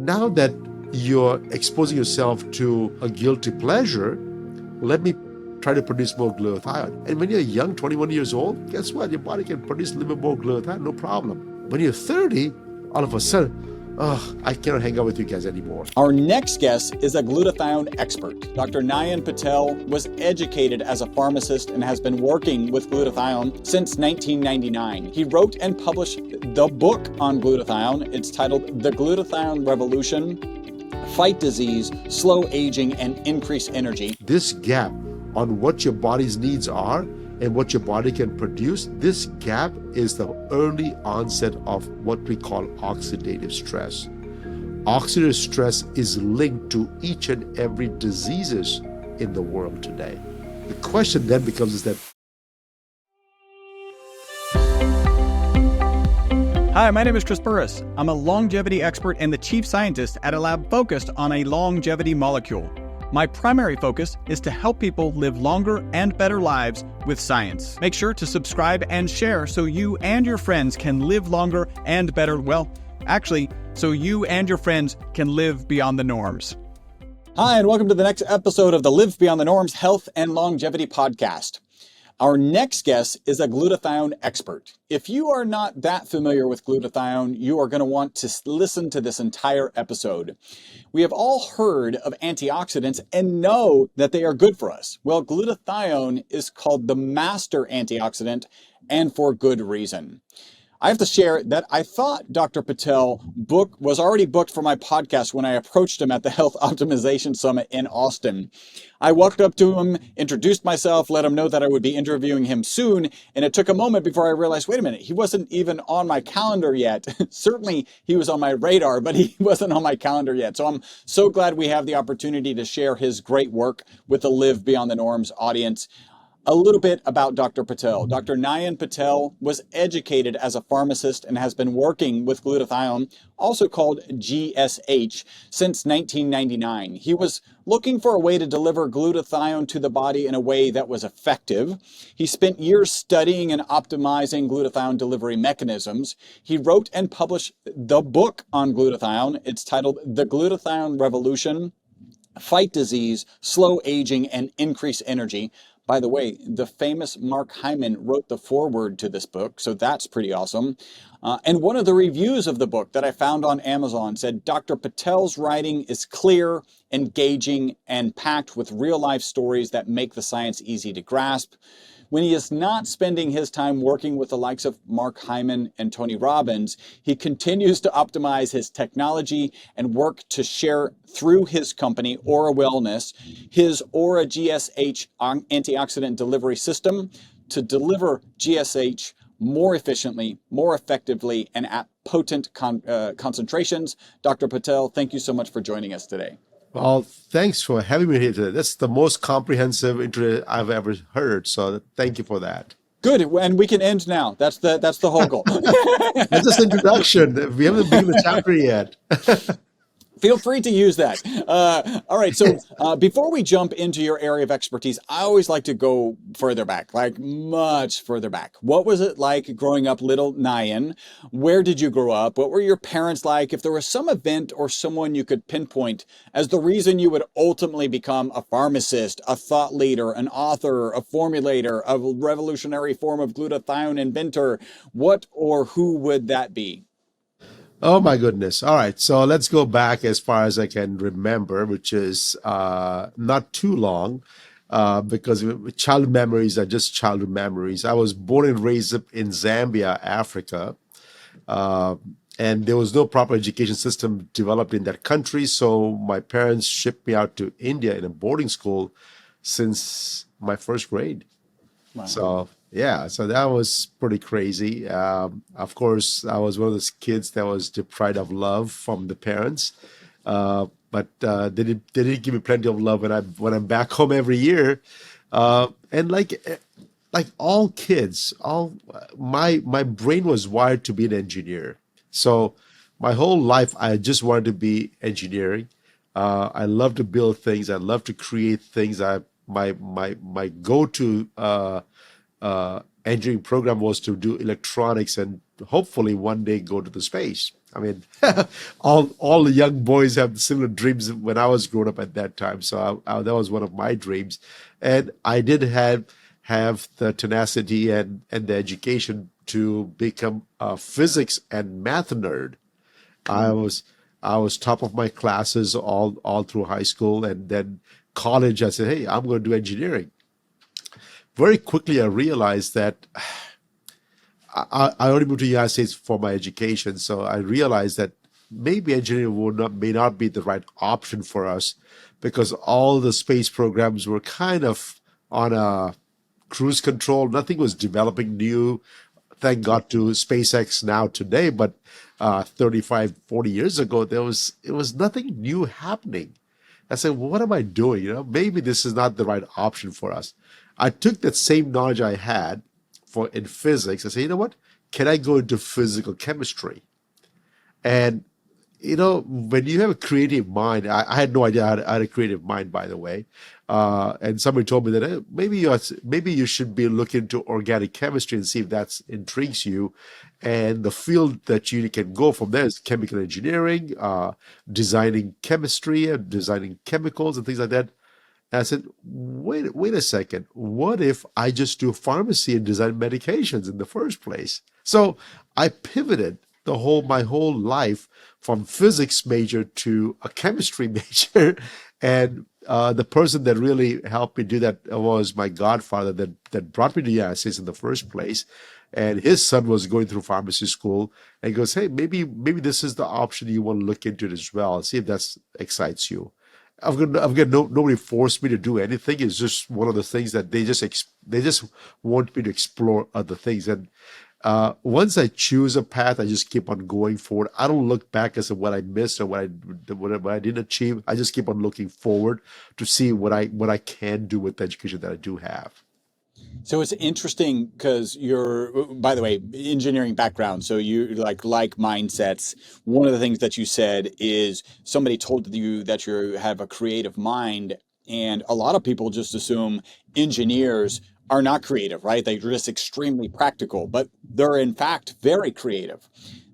now that you're exposing yourself to a guilty pleasure, let me try to produce more glutathione. And when you're young, 21 years old, guess what? Your body can produce a little bit more glutathione, no problem. When you're 30, all of a sudden, I cannot hang out with you guys anymore. Our next guest is a glutathione expert. Dr. Nayan Patel was educated as a pharmacist and has been working with glutathione since 1999. He wrote and published the book on glutathione. It's titled The Glutathione Revolution: Fight Disease, Slow Aging, and Increase Energy. This gap on what your body's needs are and what your body can produce, this gap is the early onset of what we call oxidative stress. Oxidative stress is linked to each and every diseases in the world today. The question then becomes is that... Hi, my name is Chris Burris. I'm a longevity expert and the chief scientist at a lab focused on a longevity molecule. My primary focus is to help people live longer and better lives with science. Make sure to subscribe and share so you and your friends can live longer and better. Well, actually, so you and your friends can live beyond the norms. Hi, and welcome to the next episode of the Live Beyond the Norms Health and Longevity Podcast. Our next guest is a glutathione expert. If you are not that familiar with glutathione, you are going to want to listen to this entire episode. We have all heard of antioxidants and know that they are good for us. Well, glutathione is called the master antioxidant, and for good reason. I have to share that I thought Dr. Patel was already booked for my podcast when I approached him at the Health Optimization Summit in Austin. I walked up to him, introduced myself, let him know that I would be interviewing him soon, and it took a moment before I realized, wait a minute, he wasn't even on my calendar yet. Certainly he was on my radar, but he wasn't on my calendar yet. So I'm so glad we have the opportunity to share his great work with the Live Beyond the Norms audience. A little bit about Dr. Patel. Dr. Nayan Patel was educated as a pharmacist and has been working with glutathione, also called GSH, since 1999. He was looking for a way to deliver glutathione to the body in a way that was effective. He spent years studying and optimizing glutathione delivery mechanisms. He wrote and published the book on glutathione. It's titled The Glutathione Revolution: Fight Disease, Slow Aging, and Increase Energy. By the way, the famous Mark Hyman wrote the foreword to this book, so that's pretty awesome. And one of the reviews of the book that I found on Amazon said, Dr. Patel's writing is clear, engaging, and packed with real-life stories that make the science easy to grasp. When he is not spending his time working with the likes of Mark Hyman and Tony Robbins, he continues to optimize his technology and work to share through his company, Aura Wellness, his Aura GSH antioxidant delivery system to deliver GSH more efficiently, more effectively, and at potent concentrations. Dr. Patel, thank you so much for joining us today. Well, thanks for having me here today. That's the most comprehensive interview I've ever heard. So thank you for that. Good, and we can end now. That's the whole goal. That's just introduction. We haven't begun the chapter yet. Feel free to use that. All right. So before we jump into your area of expertise, I always like to go further back, like much further back. What was it like growing up, little Nayan? Where did you grow up? What were your parents like? If there was some event or someone you could pinpoint as the reason you would ultimately become a pharmacist, a thought leader, an author, a formulator, a revolutionary form of glutathione inventor, what or who would that be? Oh my goodness. All right. So let's go back as far as I can remember, which is not too long, because childhood memories are just childhood memories. I was born and raised up in Zambia, Africa, and there was no proper education system developed in that country. So my parents shipped me out to India in a boarding school since my first grade. Wow. So yeah, so that was pretty crazy. Of course, I was one of those kids that was deprived of love from the parents, but they did give me plenty of love when I'm back home every year. And like all kids, my brain was wired to be an engineer. So my whole life, I just wanted to be engineering. I love to build things. I love to create things. My go-to engineering program was to do electronics and hopefully one day go to the space. I mean, all the young boys have similar dreams when I was growing up at that time. So that was one of my dreams, and I did have the tenacity and the education to become a physics and math nerd. I was I was top of my classes all through high school, and then college. I said, "Hey, I'm going to do engineering." Very quickly, I realized that I only moved to the United States for my education, so I realized that maybe engineering may not be the right option for us because all the space programs were kind of on a cruise control. Nothing was developing new. Thank God to SpaceX now today, but 35, 40 years ago, it was nothing new happening. I said, well, what am I doing? Maybe this is not the right option for us. I took that same knowledge I had in physics. I said, you know what? Can I go into physical chemistry? And when you have a creative mind, I had no idea I had a creative mind, by the way. And somebody told me that maybe you should be looking into organic chemistry and see if that intrigues you. And the field that you can go from there is chemical engineering, designing chemistry, and designing chemicals and things like that. And I said, wait a second. What if I just do pharmacy and design medications in the first place? So I pivoted my whole life from physics major to a chemistry major. And the person that really helped me do that was my godfather that brought me to the United States in the first place. And his son was going through pharmacy school, and he goes, "Hey, maybe this is the option you want to look into it as well. See if that excites you." Nobody forced me to do anything. It's just one of the things that they just want me to explore other things. And once I choose a path, I just keep on going forward. I don't look back as to what I missed or what I didn't achieve. I just keep on looking forward to see what I can do with the education that I do have. So it's interesting because by the way, engineering background. So you like mindsets. One of the things that you said is somebody told you that you have a creative mind, and a lot of people just assume engineers are not creative, right? They're just extremely practical, but they're in fact very creative.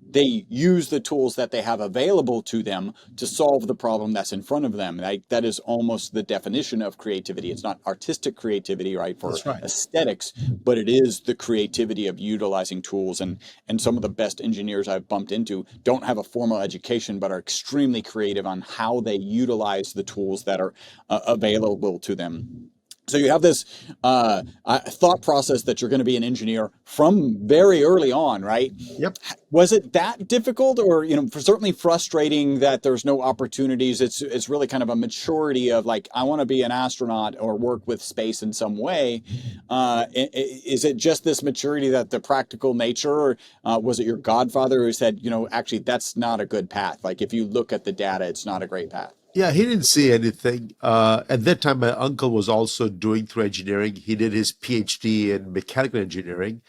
They use the tools that they have available to them to solve the problem that's in front of them. That is almost the definition of creativity. It's not artistic creativity, right, for That's right. aesthetics, but it is the creativity of utilizing tools. And some of the best engineers I've bumped into don't have a formal education, but are extremely creative on how they utilize the tools that are available to them. So you have this thought process that you're going to be an engineer from very early on, right? Yep. Was it that difficult, or certainly frustrating that there's no opportunities? It's really kind of a maturity of like, I want to be an astronaut or work with space in some way. Is it just this maturity that the practical nature, or was it your godfather who said, actually that's not a good path? Like if you look at the data, it's not a great path. Yeah, he didn't see anything. At that time, my uncle was also doing through engineering. He did his PhD in mechanical engineering.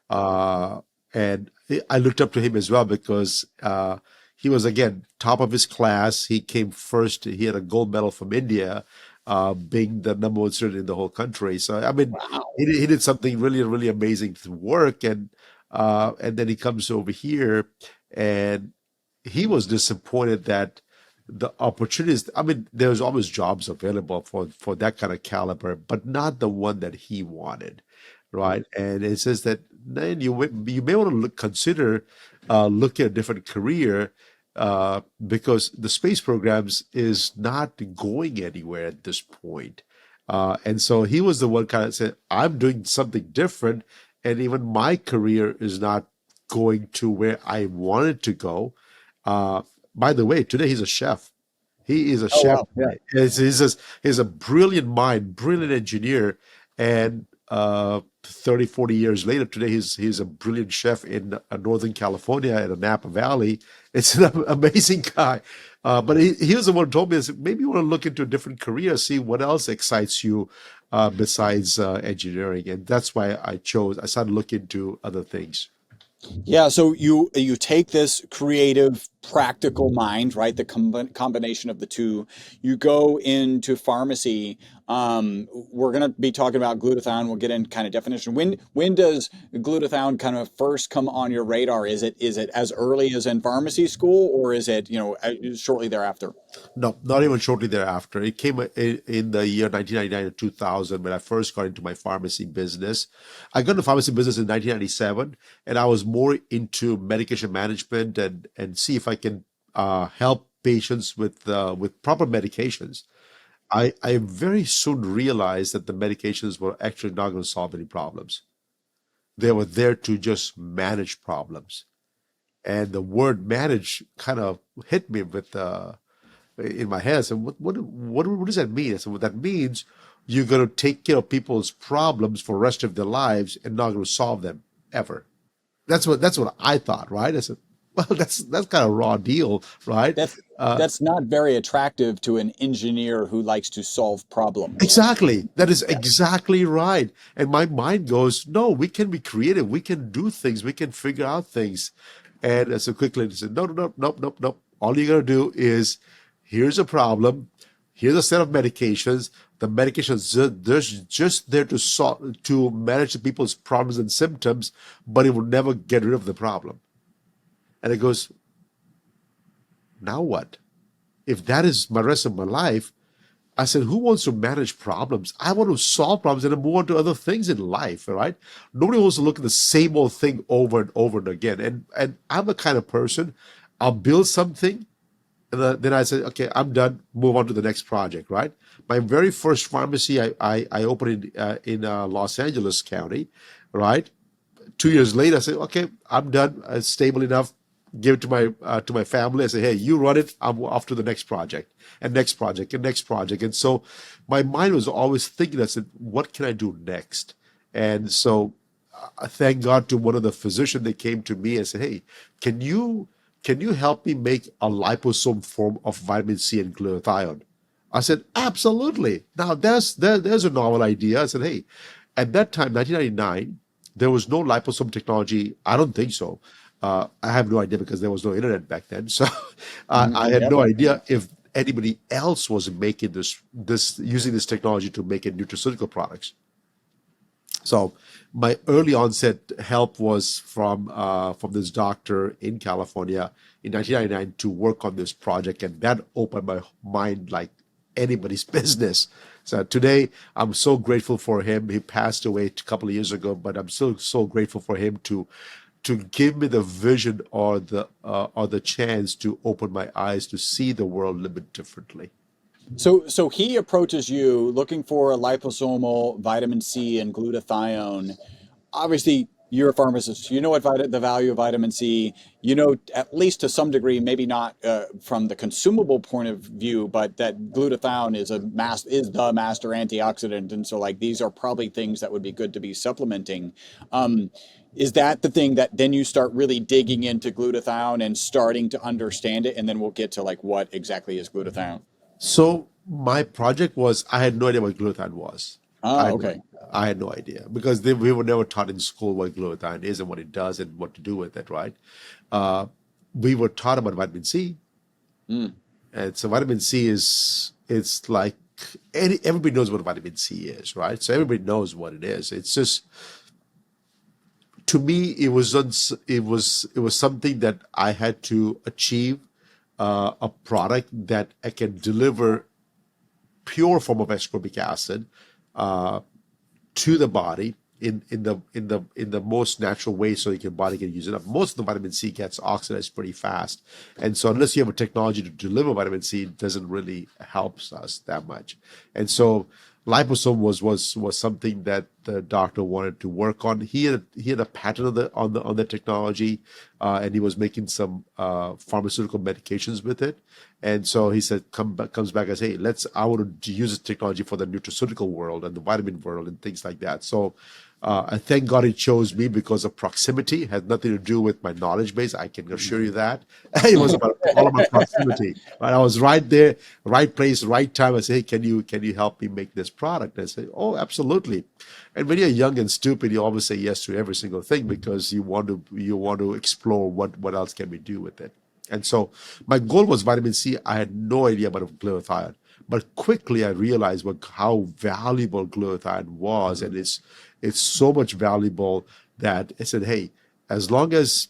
And I looked up to him as well because he was, again, top of his class. He came first. He had a gold medal from India, being the number one student in the whole country. So, I mean, Wow. he did something really, really amazing to work. And then he comes over here, and he was disappointed that the opportunities, I mean, there's always jobs available for that kind of caliber, but not the one that he wanted, right? And it says that then you may want to consider looking at a different career because the space programs is not going anywhere at this point. And so he was the one kind of said, I'm doing something different, and even my career is not going to where I wanted to go. By the way, today he's a chef. He is a Oh, chef. wow. Yeah. He's a brilliant mind, brilliant engineer, and 30, 40 years later, today he's a brilliant chef in Northern California in the Napa Valley. It's an amazing guy. But he was the one who told me, I said, maybe you want to look into a different career, see what else excites you besides engineering. And that's why I started looking into other things. Yeah, so you take this creative practical mind, right? The combination of the two. You go into pharmacy. We're going to be talking about glutathione. We'll get in kind of definition. When does glutathione kind of first come on your radar? Is it as early as in pharmacy school, or is it shortly thereafter? No, not even shortly thereafter. It came in the year 1999 and 2000 when I first got into my pharmacy business. I got into pharmacy business in 1997, and I was more into medication management and see if I can help patients with proper medications. I very soon realized that the medications were actually not going to solve any problems. They were there to just manage problems. And the word manage kind of hit me with in my head. I said, what does that mean? I said, well, that means you're going to take care of people's problems for the rest of their lives and not going to solve them ever. That's what I thought, right? I said, well, that's kind of a raw deal, right? That's not very attractive to an engineer who likes to solve problems. Exactly. That is exactly right. And my mind goes, no, we can be creative. We can do things. We can figure out things. And so quickly I said, no, no, no, no, no, no. All you got to do is, here's a problem. Here's a set of medications. The medications, they're just there to manage the people's problems and symptoms, but it will never get rid of the problem. And it goes, now what? If that is my rest of my life, I said, who wants to manage problems? I want to solve problems and then move on to other things in life, all right? Nobody wants to look at the same old thing over and over and again. And I'm the kind of person, I'll build something, and then I said, okay, I'm done, move on to the next project, right? My very first pharmacy I opened in Los Angeles County, right? 2 years later, I said, okay, I'm done, it's stable enough, give it to my family. I say, hey, you run it. I'm off to the next project and next project and next project. And so my mind was always thinking, I said, what can I do next? And so I thank God to one of the physicians that came to me and said, hey, can you help me make a liposome form of vitamin C and glutathione? I said, absolutely. Now there's a novel idea. I said, hey, at that time, 1999, there was no liposome technology. I don't think so. I have no idea because there was no internet back then. So I had no idea if anybody else was making this using this technology to make it nutraceutical products. So my early onset help was from this doctor in California in 1999 to work on this project, and that opened my mind like anybody's business. So today I'm so grateful for him. He passed away a couple of years ago, but I'm still so grateful for him to give me the vision or the chance to open my eyes to see the world a little bit differently. So he approaches you looking for a liposomal vitamin C and glutathione. Obviously, you're a pharmacist. You know what the value of vitamin C. You know, at least to some degree, maybe not from the consumable point of view, but that glutathione is the master antioxidant, and so like these are probably things that would be good to be supplementing. Is that the thing that then you start really digging into glutathione and starting to understand it, and then we'll get to like what exactly is glutathione? So my project was, I had no idea what glutathione was. Okay. I had no idea because we were never taught in school what glutathione is and what it does and what to do with it, right? We were taught about vitamin C. And so vitamin C it's like, everybody knows what vitamin C is, right? So everybody knows what it is. It's just, to me, it was something that I had to achieve, a product that I can deliver pure form of ascorbic acid to the body in the most natural way, so your body can use it up. Most of the vitamin C gets oxidized pretty fast, and so unless you have a technology to deliver vitamin C, it doesn't really help us that much. And so liposome was something that the doctor wanted to work on. He had a patent on the technology, and he was making some pharmaceutical medications with it. And so he said, comes back and says, hey, I want to use this technology for the nutraceutical world and the vitamin world and things like that. So I thank God he chose me because of proximity. It had nothing to do with my knowledge base. I can assure you that. It was all about proximity. Right? I was right there, right place, right time. I said, hey, can you help me make this product? And I said, oh, absolutely. And when you're young and stupid, you always say yes to every single thing because you want to explore what else can we do with it. And so my goal was vitamin C. I had no idea about glutathione, but quickly I realized how valuable glutathione was, and it's so much valuable that I said, hey, as long as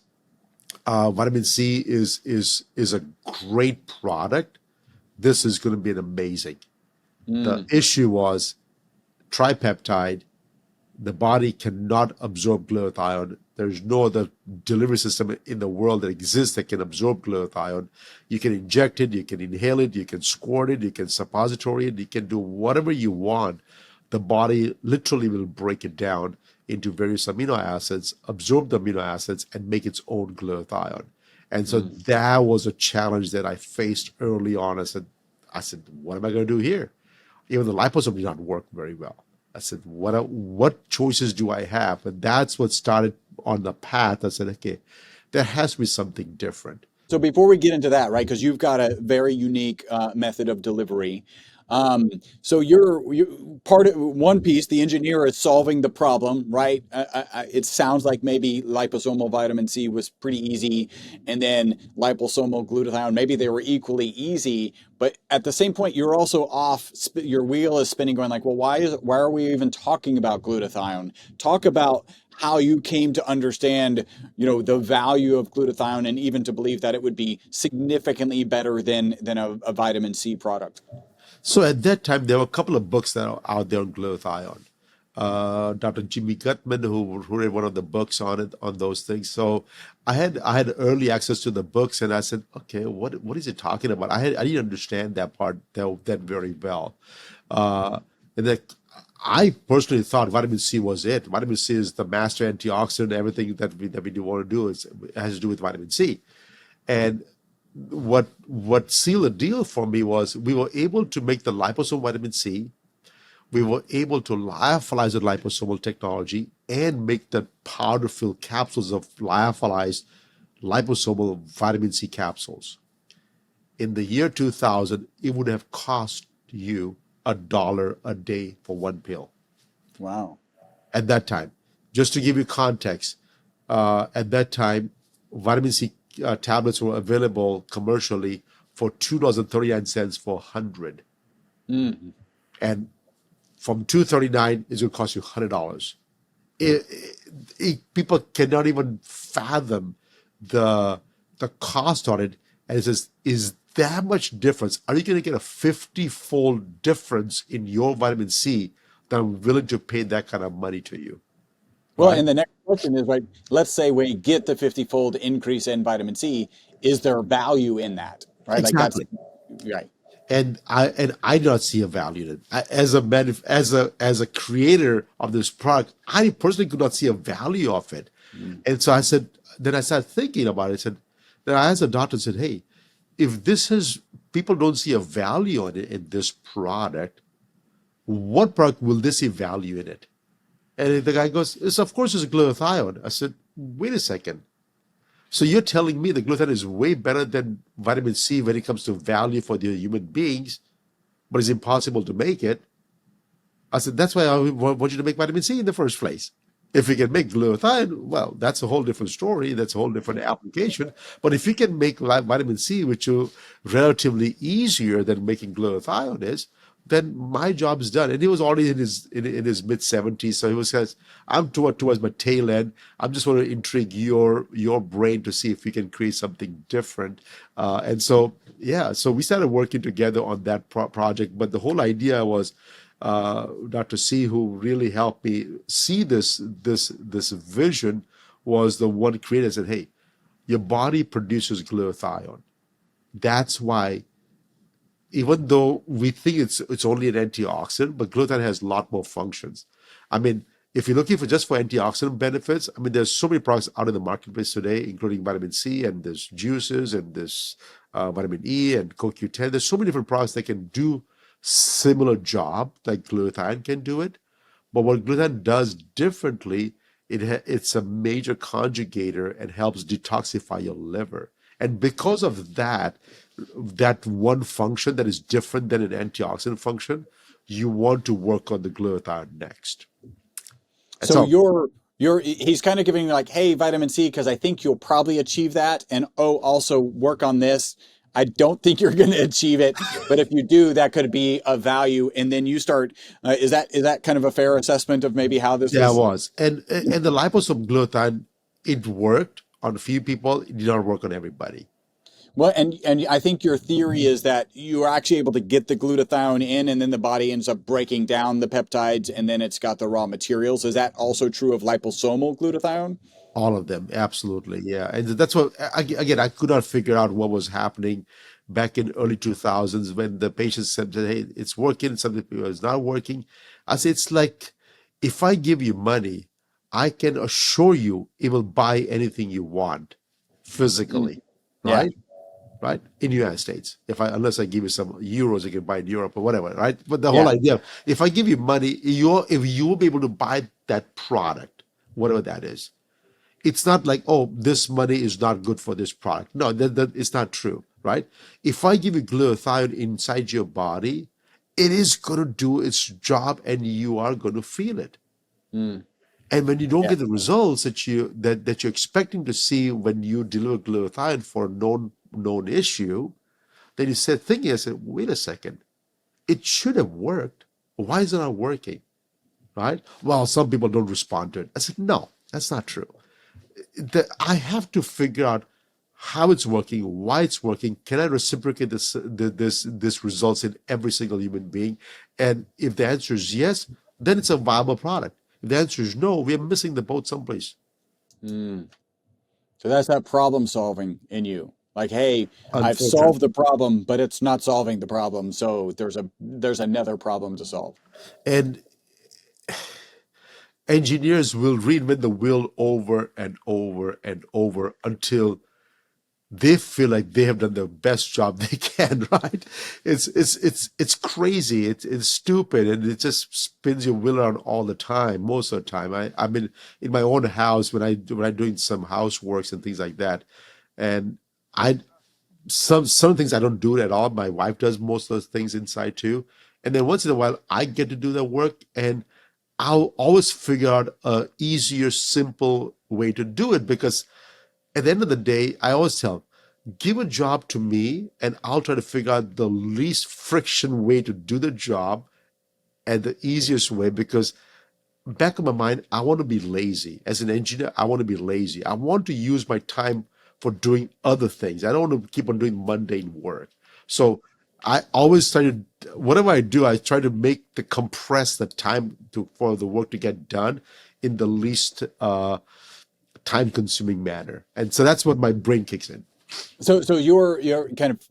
vitamin C is a great product, this is going to be an amazing. The issue was tripeptide. The body cannot absorb glutathione. There's no other delivery system in the world that exists that can absorb glutathione. You can inject it, you can inhale it, you can squirt it, you can suppository it, you can do whatever you want. The body literally will break it down into various amino acids, absorb the amino acids, and make its own glutathione. And so that was a challenge that I faced early on. I said, what am I going to do here? Even the liposome did not work very well. I said, what choices do I have? And that's what started on the path. I said, okay, there has to be something different. So before we get into that, right, because you've got a very unique method of delivery. So you're part of one piece, the engineer is solving the problem, right? It sounds like maybe liposomal vitamin C was pretty easy, and then liposomal glutathione, maybe they were equally easy, but at the same point, you're also off, your wheel is spinning going like, well, why are we even talking about glutathione? Talk about how you came to understand, the value of glutathione and even to believe that it would be significantly better than a vitamin C product. So at that time, there were a couple of books that are out there on glutathione. Dr. Jimmy Gutman, who read one of the books on those things. So I had early access to the books, and I said, okay, what is it talking about? I didn't understand that part that very well, and that I personally thought vitamin C was it. Vitamin C is the master antioxidant. Everything that we do want to do it has to do with vitamin C, and what sealed the deal for me was we were able to make the liposome vitamin C. We were able to lyophilize the liposomal technology and make the powder-filled capsules of lyophilized liposomal vitamin C capsules. In the year 2000, it would have cost you $1 a day for one pill. Wow. At that time, just to give you context, at that time, vitamin C tablets were available commercially for $2.39 for 100. Mm-hmm. And from $2.39 is going to cost you $100. People cannot even fathom the cost on it. And it says, is that much difference? Are you going to get a 50-fold difference in your vitamin C that I'm willing to pay that kind of money to you? Well, and the next question is, right, let's say we get the 50-fold increase in vitamin C. Is there value in that? Right? Exactly. Like that's right. And I do not see a value in it. As a creator of this product, I personally could not see a value of it. And so I said, then I started thinking about it. Then I asked the doctor and said, hey, if people don't see a value in this product, what product will they see value in it? And the guy goes, of course it's glutathione. I said, wait a second. So you're telling me the glutathione is way better than vitamin C when it comes to value for the human beings, but it's impossible to make it. I said, that's why I want you to make vitamin C in the first place. If you can make glutathione, well, that's a whole different story. That's a whole different application. But if you can make vitamin C, which is relatively easier than making glutathione is, then my job is done. And he was already in his mid-70s, so he was says, I'm towards my tail end. I'm just want to intrigue your brain to see if we can create something different. And so we started working together on that project. But the whole idea was Dr. C, who really helped me see this vision, was the one creator. Said, hey, your body produces glutathione. That's why, even though we think it's only an antioxidant, but glutathione has a lot more functions. I mean, if you're looking for antioxidant benefits, I mean, there's so many products out in the marketplace today, including vitamin C, and there's juices, and there's vitamin E and CoQ10. There's so many different products that can do similar job like glutathione can do it. But what glutathione does differently, it's a major conjugator and helps detoxify your liver. And because of that one function that is different than an antioxidant function, you want to work on the glutathione next. So He's kind of giving me like, hey, vitamin C, because I think you'll probably achieve that. And oh, also work on this. I don't think you're going to achieve it, but if you do, that could be a value. And then you start. Is that kind of a fair assessment of maybe how this Yeah, it was? was. And the liposome glutathione, it worked on a few people. It did not work on everybody. Well, and I think your theory is that you are actually able to get the glutathione in, and then the body ends up breaking down the peptides, and then it's got the raw materials. Is that also true of liposomal glutathione? All of them, absolutely, yeah. And that's what again I could not figure out what was happening back in early 2000s when the patients said, "Hey, it's working." Some people it's not working. I said, "It's like if I give you money, I can assure you it will buy anything you want Mm, physically, yeah, right? Right in the United States. If I unless I give you some euros, you can buy in Europe or whatever, right? But the whole yeah. idea, if I give you money, if you will be able to buy that product, whatever that is, it's not like, oh, this money is not good for this product. No, that is not true, right? If I give you glutathione inside your body, it is going to do its job and you are going to feel it. Mm, And when you don't yeah. get the results that you're expecting to see when you deliver glutathione for a known issue, then you said thinking, I said, wait a second, it should have worked. Why is it not working? Right? Well, some people don't respond to it. I said, no, that's not true. I have to figure out how it's working, why it's working. Can I reciprocate this results in every single human being? And if the answer is yes, then it's a viable product. If the answer is no, we are missing the boat someplace. Mm. So that's that problem solving in you. Like, hey, I've solved Unfortunately. the problem, but it's not solving the problem. So there's another problem to solve. And engineers will reinvent the wheel over and over and over until they feel like they have done the best job they can, right? It's crazy. It's stupid, and it just spins your wheel around all the time. Most of the time, I mean, in my own house when I'm doing some houseworks and things like that, and I some things I don't do it at all. My wife does most of those things inside too, and then once in a while I get to do the work, and I'll always figure out a easier, simple way to do it because at the end of the day, I always tell, give a job to me and I'll try to figure out the least friction way to do the job and the easiest way because back in my mind, I want to be lazy. As an engineer, I want to be lazy. I want to use my time for doing other things. I don't want to keep on doing mundane work. So I always try to, whatever I do, I try to make the compress the time for the work to get done in the least time consuming manner. And so that's what my brain kicks in. So you're kind of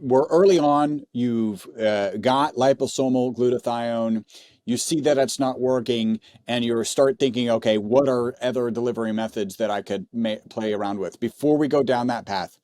we're early on. You've got liposomal glutathione. You see that it's not working, and you start thinking, okay, what are other delivery methods that I could play around with? Before we go down that path,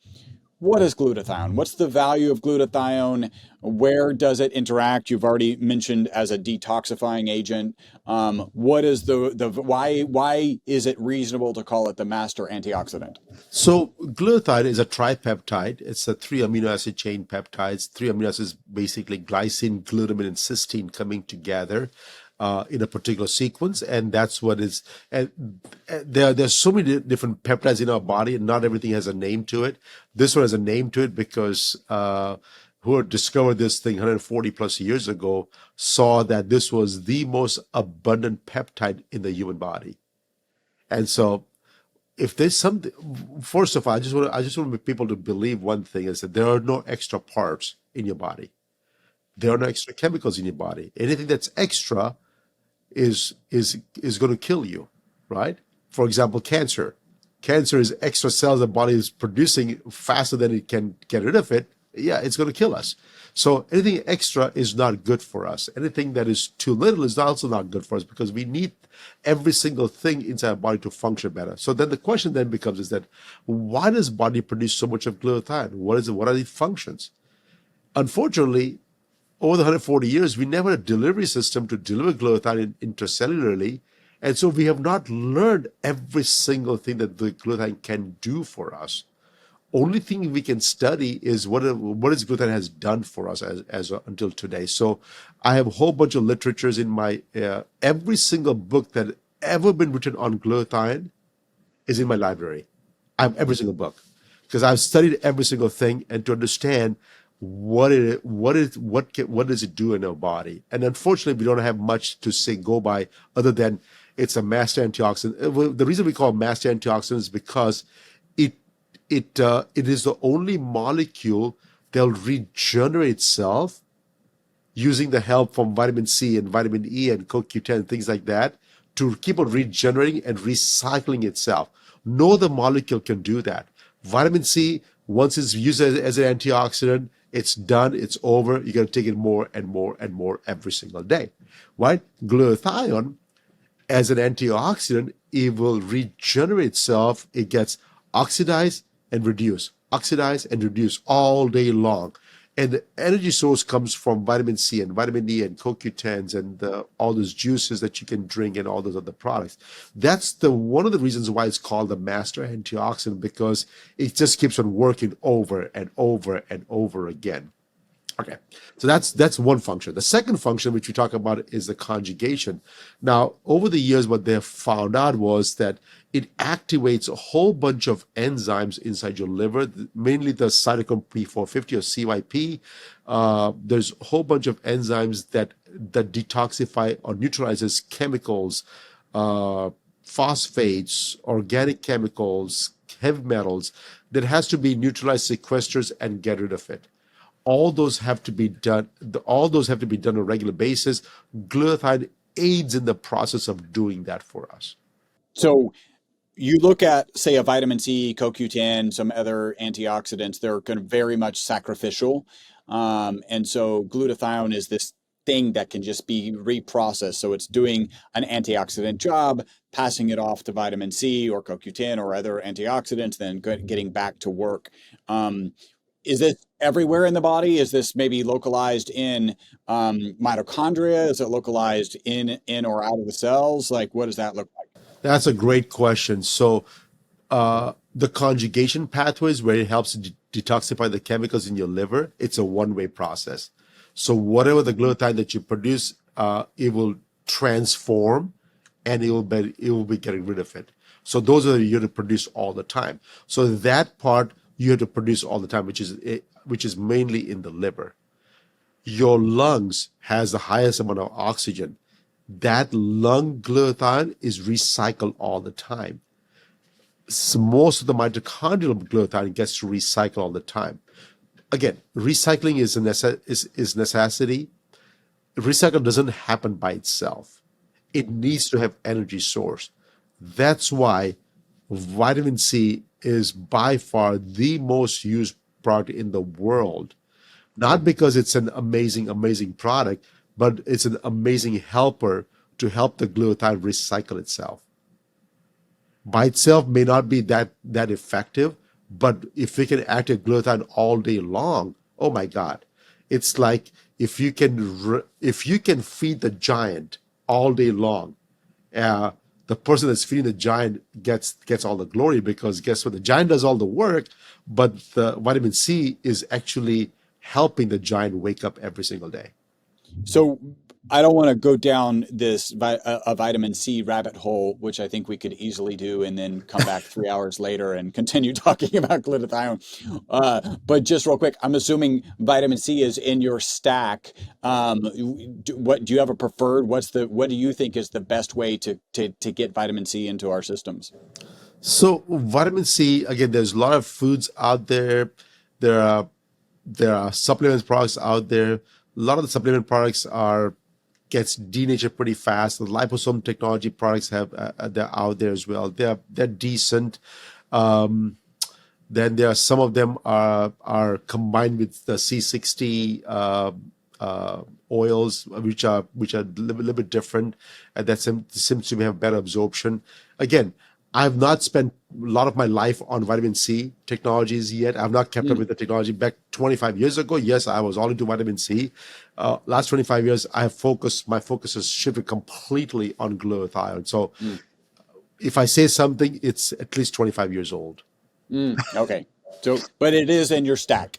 what is glutathione? What's the value of glutathione? Where does it interact? You've already mentioned as a detoxifying agent. What is the why is it reasonable to call it the master antioxidant? So glutathione is a tripeptide. It's a three amino acid chain peptides. Three amino acids, basically glycine, glutamine, and cysteine coming together in a particular sequence, and that's what is. And there's so many different peptides in our body, and not everything has a name to it. This one has a name to it because who discovered this thing 140 plus years ago saw that this was the most abundant peptide in the human body, and so if there's something, first of all, I just want people to believe one thing is that there are no extra parts in your body. There are no extra chemicals in your body. Anything that's extra is going to kill you, right? For example, cancer. Cancer is extra cells the body is producing faster than it can get rid of it. Yeah, it's going to kill us. So anything extra is not good for us. Anything that is too little is also not good for us because we need every single thing inside our body to function better. So then the question then becomes is that why does body produce so much of glutathione? What is it? What are the functions? Unfortunately, over the 140 years, we never had a delivery system to deliver glutathione intracellularly. And so we have not learned every single thing that the glutathione can do for us. Only thing we can study is what is glutathione has done for us as until today. So I have a whole bunch of literatures in my every single book that ever been written on glutathione is in my library. I have every single book because I've studied every single thing and to understand what does it do in our body. And unfortunately, we don't have much to say go by other than it's a master antioxidant. Well, the reason we call it master antioxidant is because it it is the only molecule that'll regenerate itself using the help from vitamin C and vitamin E and CoQ10, things like that, to keep on regenerating and recycling itself. No other molecule can do that. Vitamin C, once it's used as an antioxidant, it's done, it's over. You're going to take it more and more and more every single day, right? Glutathione, as an antioxidant, it will regenerate itself. It gets oxidize and reduce all day long. And the energy source comes from vitamin C and vitamin E and CoQ10s and all those juices that you can drink and all those other products. That's one of the reasons why it's called the master antioxidant, because it just keeps on working over and over and over again. Okay, so that's one function. The second function, which we talk about, is the conjugation. Now, over the years, what they have found out was that it activates a whole bunch of enzymes inside your liver, mainly the cytochrome P450 or CYP. There's a whole bunch of enzymes that detoxify or neutralizes chemicals, phosphates, organic chemicals, heavy metals, that has to be neutralized, sequesters, and get rid of it. All those have to be done. All those have to be done on a regular basis. Glutathione aids in the process of doing that for us. So you look at, say, a vitamin C, CoQ10, some other antioxidants, they're kind of very much sacrificial. And so glutathione is this thing that can just be reprocessed. So it's doing an antioxidant job, passing it off to vitamin C or CoQ10 or other antioxidants, then getting back to work. Is this everywhere in the body? Is this maybe localized in mitochondria? Is it localized in or out of the cells? Like, what does that look like? That's a great question. So the conjugation pathways, where it helps to detoxify the chemicals in your liver, it's a one-way process. So whatever the glutathione that you produce, it will transform and it will be getting rid of it. So those are you have to produce all the time. So that part you have to produce all the time, which is mainly in the liver. Your lungs has the highest amount of oxygen. That lung glutathione is recycled all the time. So most of the mitochondrial glutathione gets to recycle all the time. Again, recycling is necessity. Recycle doesn't happen by itself. It needs to have energy source. That's why vitamin C is by far the most used product in the world. Not because it's an amazing product, but it's an amazing helper to help the glutathione recycle itself. By itself may not be that effective, but if we can activate glutathione all day long, oh my God. It's like if you can feed the giant all day long, the person that's feeding the giant gets all the glory, because guess what? The giant does all the work, but the vitamin C is actually helping the giant wake up every single day. So I don't want to go down this a vitamin C rabbit hole, which I think we could easily do, and then come back 3 hours later and continue talking about glutathione. But just real quick, I'm assuming vitamin C is in your stack. What do you have a preferred? What do you think is the best way to get vitamin C into our systems? So vitamin C, again, there's a lot of foods out there. There are supplement products out there. A lot of the supplement products gets denatured pretty fast. The liposome technology products they're out there as well. They're decent. Then there are some of them are combined with the C60 oils, which are a little bit different, and that seems to have better absorption. Again, I've not spent a lot of my life on vitamin C technologies yet. I've not kept up with the technology. Back 25 years ago, yes, I was all into vitamin C. Last 25 years, my focus has shifted completely on glutathione. So if I say something, it's at least 25 years old. Okay. So, but it is in your stack.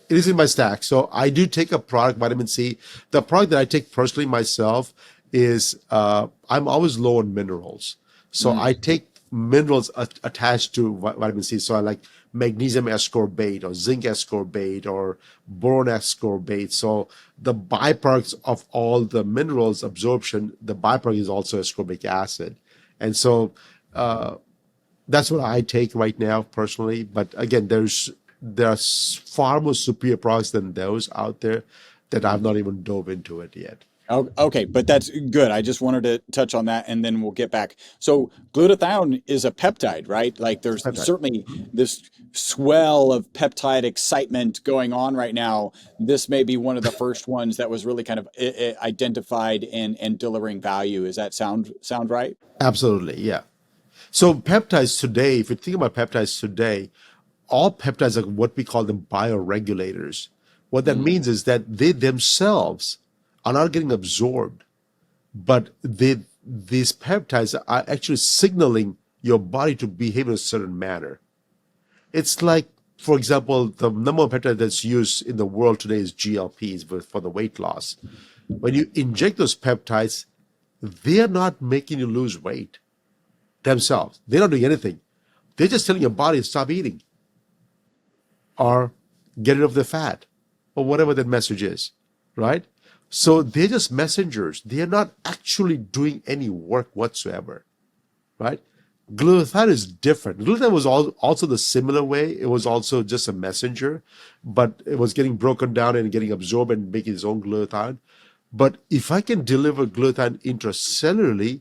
It is in my stack. So I do take a product, vitamin C. The product that I take personally myself is I'm always low on minerals. So I take minerals attached to vitamin C. So I like magnesium ascorbate or zinc ascorbate or boron ascorbate. So the byproducts of all the minerals absorption, the byproduct is also ascorbic acid. And so that's what I take right now personally. But again, there are far more superior products than those out there that I've not even dove into it yet. Oh, okay, but that's good. I just wanted to touch on that and then we'll get back. So glutathione is a peptide, right? Like there's Peptide. certainly this swell of peptide excitement going on right now. This may be one of the first ones that was really kind of identified and delivering value. Is that sound right? Absolutely, yeah. So peptides today, if you think about peptides today, all peptides are what we call them bioregulators. What that means is that they themselves are not getting absorbed, but these peptides are actually signaling your body to behave in a certain manner. It's like, for example, the number of peptides that's used in the world today is GLPs for the weight loss. When you inject those peptides, they're not making you lose weight themselves. They're not doing anything. They're just telling your body to stop eating or get rid of the fat or whatever that message is, right? So they're just messengers. They're not actually doing any work whatsoever, right? Glutathione is different. Glutathione was also the similar way. It was also just a messenger, but it was getting broken down and getting absorbed and making its own glutathione. But if I can deliver glutathione intracellularly,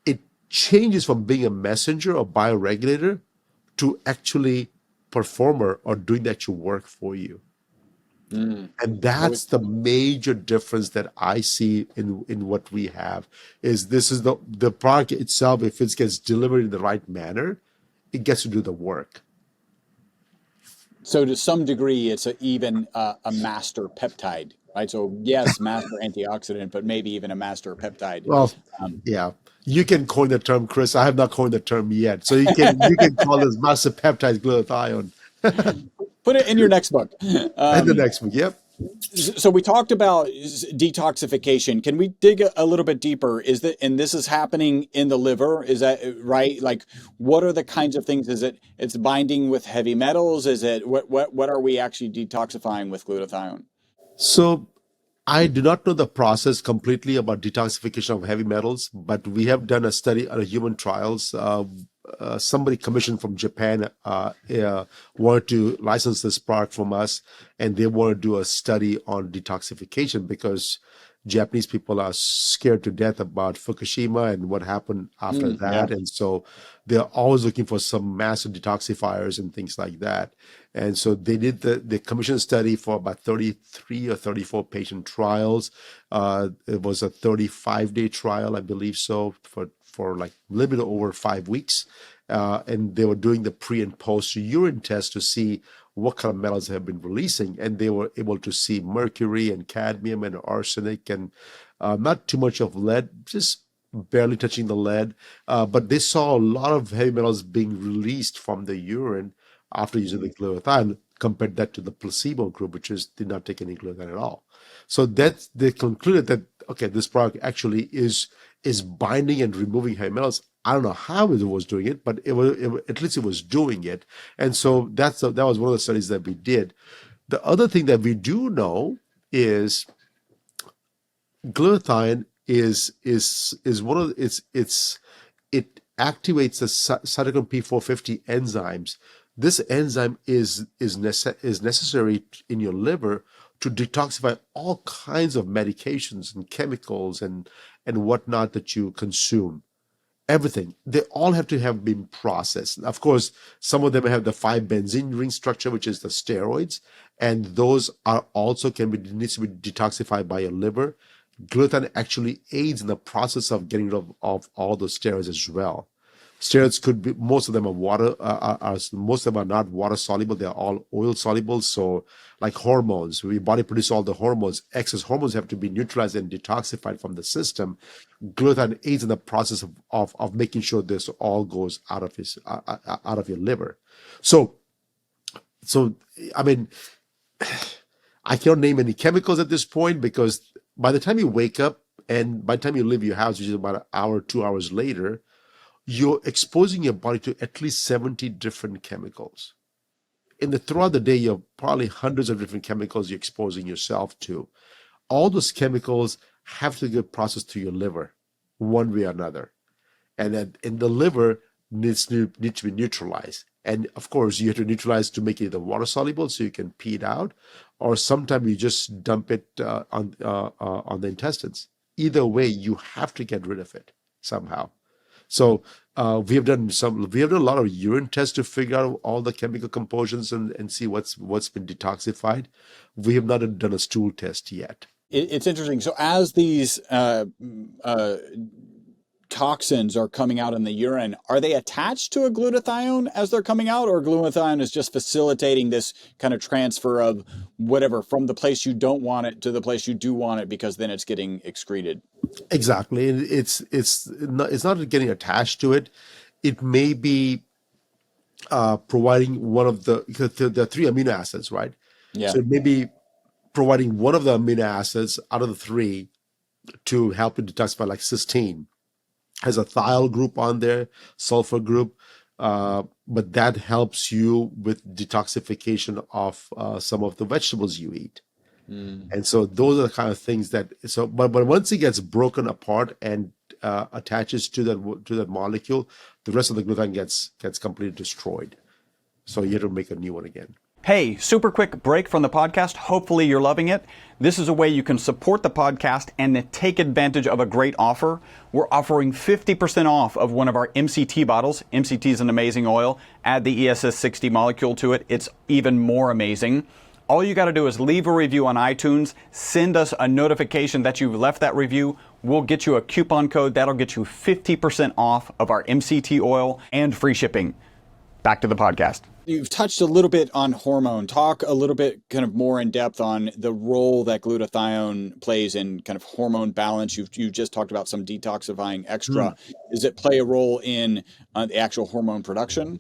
it changes from being a messenger or bioregulator to actually performer or doing the actual work for you. And that's the major difference that I see in what we have is this is the product itself, if it gets delivered in the right manner, it gets to do the work. So to some degree, it's even a master peptide, right? So yes, master antioxidant, but maybe even a master peptide. Well, yeah, you can coin the term, Chris. I have not coined the term yet. So you can call this master peptide glutathione. Put it in your next book. And the next one, yep. So we talked about detoxification. Can we dig a little bit deeper? And this is happening in the liver? Is that right? Like, what are the kinds of things? Is it's binding with heavy metals? Is it what are we actually detoxifying with glutathione? So I do not know the process completely about detoxification of heavy metals, but we have done a study on human trials. Somebody commissioned from Japan wanted to license this product from us, and they want to do a study on detoxification because Japanese people are scared to death about Fukushima and what happened after that. Yeah. And so they're always looking for some massive detoxifiers and things like that. And so they did the commission study for about 33 or 34 patient trials. It was a 35-day trial, I believe so, for like a little bit over 5 weeks. And they were doing the pre and post urine test to see what kind of metals have been releasing. And they were able to see mercury and cadmium and arsenic and not too much of lead, just barely touching the lead. But they saw a lot of heavy metals being released from the urine after using the glutathione, compared that to the placebo group, which did not take any glutathione at all. So they concluded that, okay, this product actually is binding and removing heavy metals. I don't know how it was doing it, but at least it was doing it. And so that was one of the studies that we did. The other thing that we do know is glutathione is one of it activates the cytochrome P450 enzymes. This enzyme is necessary in your liver to detoxify all kinds of medications and chemicals and whatnot that you consume. Everything. They all have to have been processed. Of course, some of them have the 5-benzene ring structure, which is the steroids, and those are also needs to be detoxified by your liver. Glutathione actually aids in the process of getting rid of all those steroids as well. Steroids could be, most of them are most of them are not water soluble. They're all oil soluble. So like hormones, your body produces all the hormones. Excess hormones have to be neutralized and detoxified from the system. Glutathione aids in the process of making sure this all goes out of your liver. So I mean, I cannot name any chemicals at this point because by the time you wake up, And by the time you leave your house, which is about an hour, 2 hours later, you're exposing your body to at least 70 different chemicals. Throughout the day, you're probably hundreds of different chemicals you're exposing yourself to. All those chemicals have to get processed to your liver one way or another. And then in the liver needs to be neutralized. And of course, you have to neutralize to make it either water soluble so you can pee it out, or sometimes you just dump it on the intestines. Either way, you have to get rid of it somehow. So we have done a lot of urine tests to figure out all the chemical compositions and see what's been detoxified. We have not done a stool test yet. It's interesting. So as these toxins are coming out in the urine, are they attached to a glutathione as they're coming out, or glutathione is just facilitating this kind of transfer of whatever from the place you don't want it to the place you do want it, because then it's getting excreted? Exactly. It's not getting attached to it. It may be providing one of because there are three amino acids, right? Yeah. So it may be providing one of the amino acids out of the three to help it detoxify, like cysteine has a thiol group on there, sulfur group, but that helps you with detoxification of some of the vegetables you eat. And so those are the kind of things but once it gets broken apart and attaches to that molecule, the rest of the glutathione gets completely destroyed. So you have to make a new one again. Hey, super quick break from the podcast. Hopefully you're loving it. This is a way you can support the podcast and take advantage of a great offer. We're offering 50% off of one of our MCT bottles. MCT is an amazing oil. Add the ESS 60 molecule to it. It's even more amazing. All you got to do is leave a review on iTunes, send us a notification that you've left that review. We'll get you a coupon code that'll get you 50% off of our MCT oil and free shipping. Back to the podcast. You've touched a little bit on hormone. Talk a little bit kind of more in depth on the role that glutathione plays in kind of hormone balance. You just talked about some detoxifying extra. Does it play a role in the actual hormone production?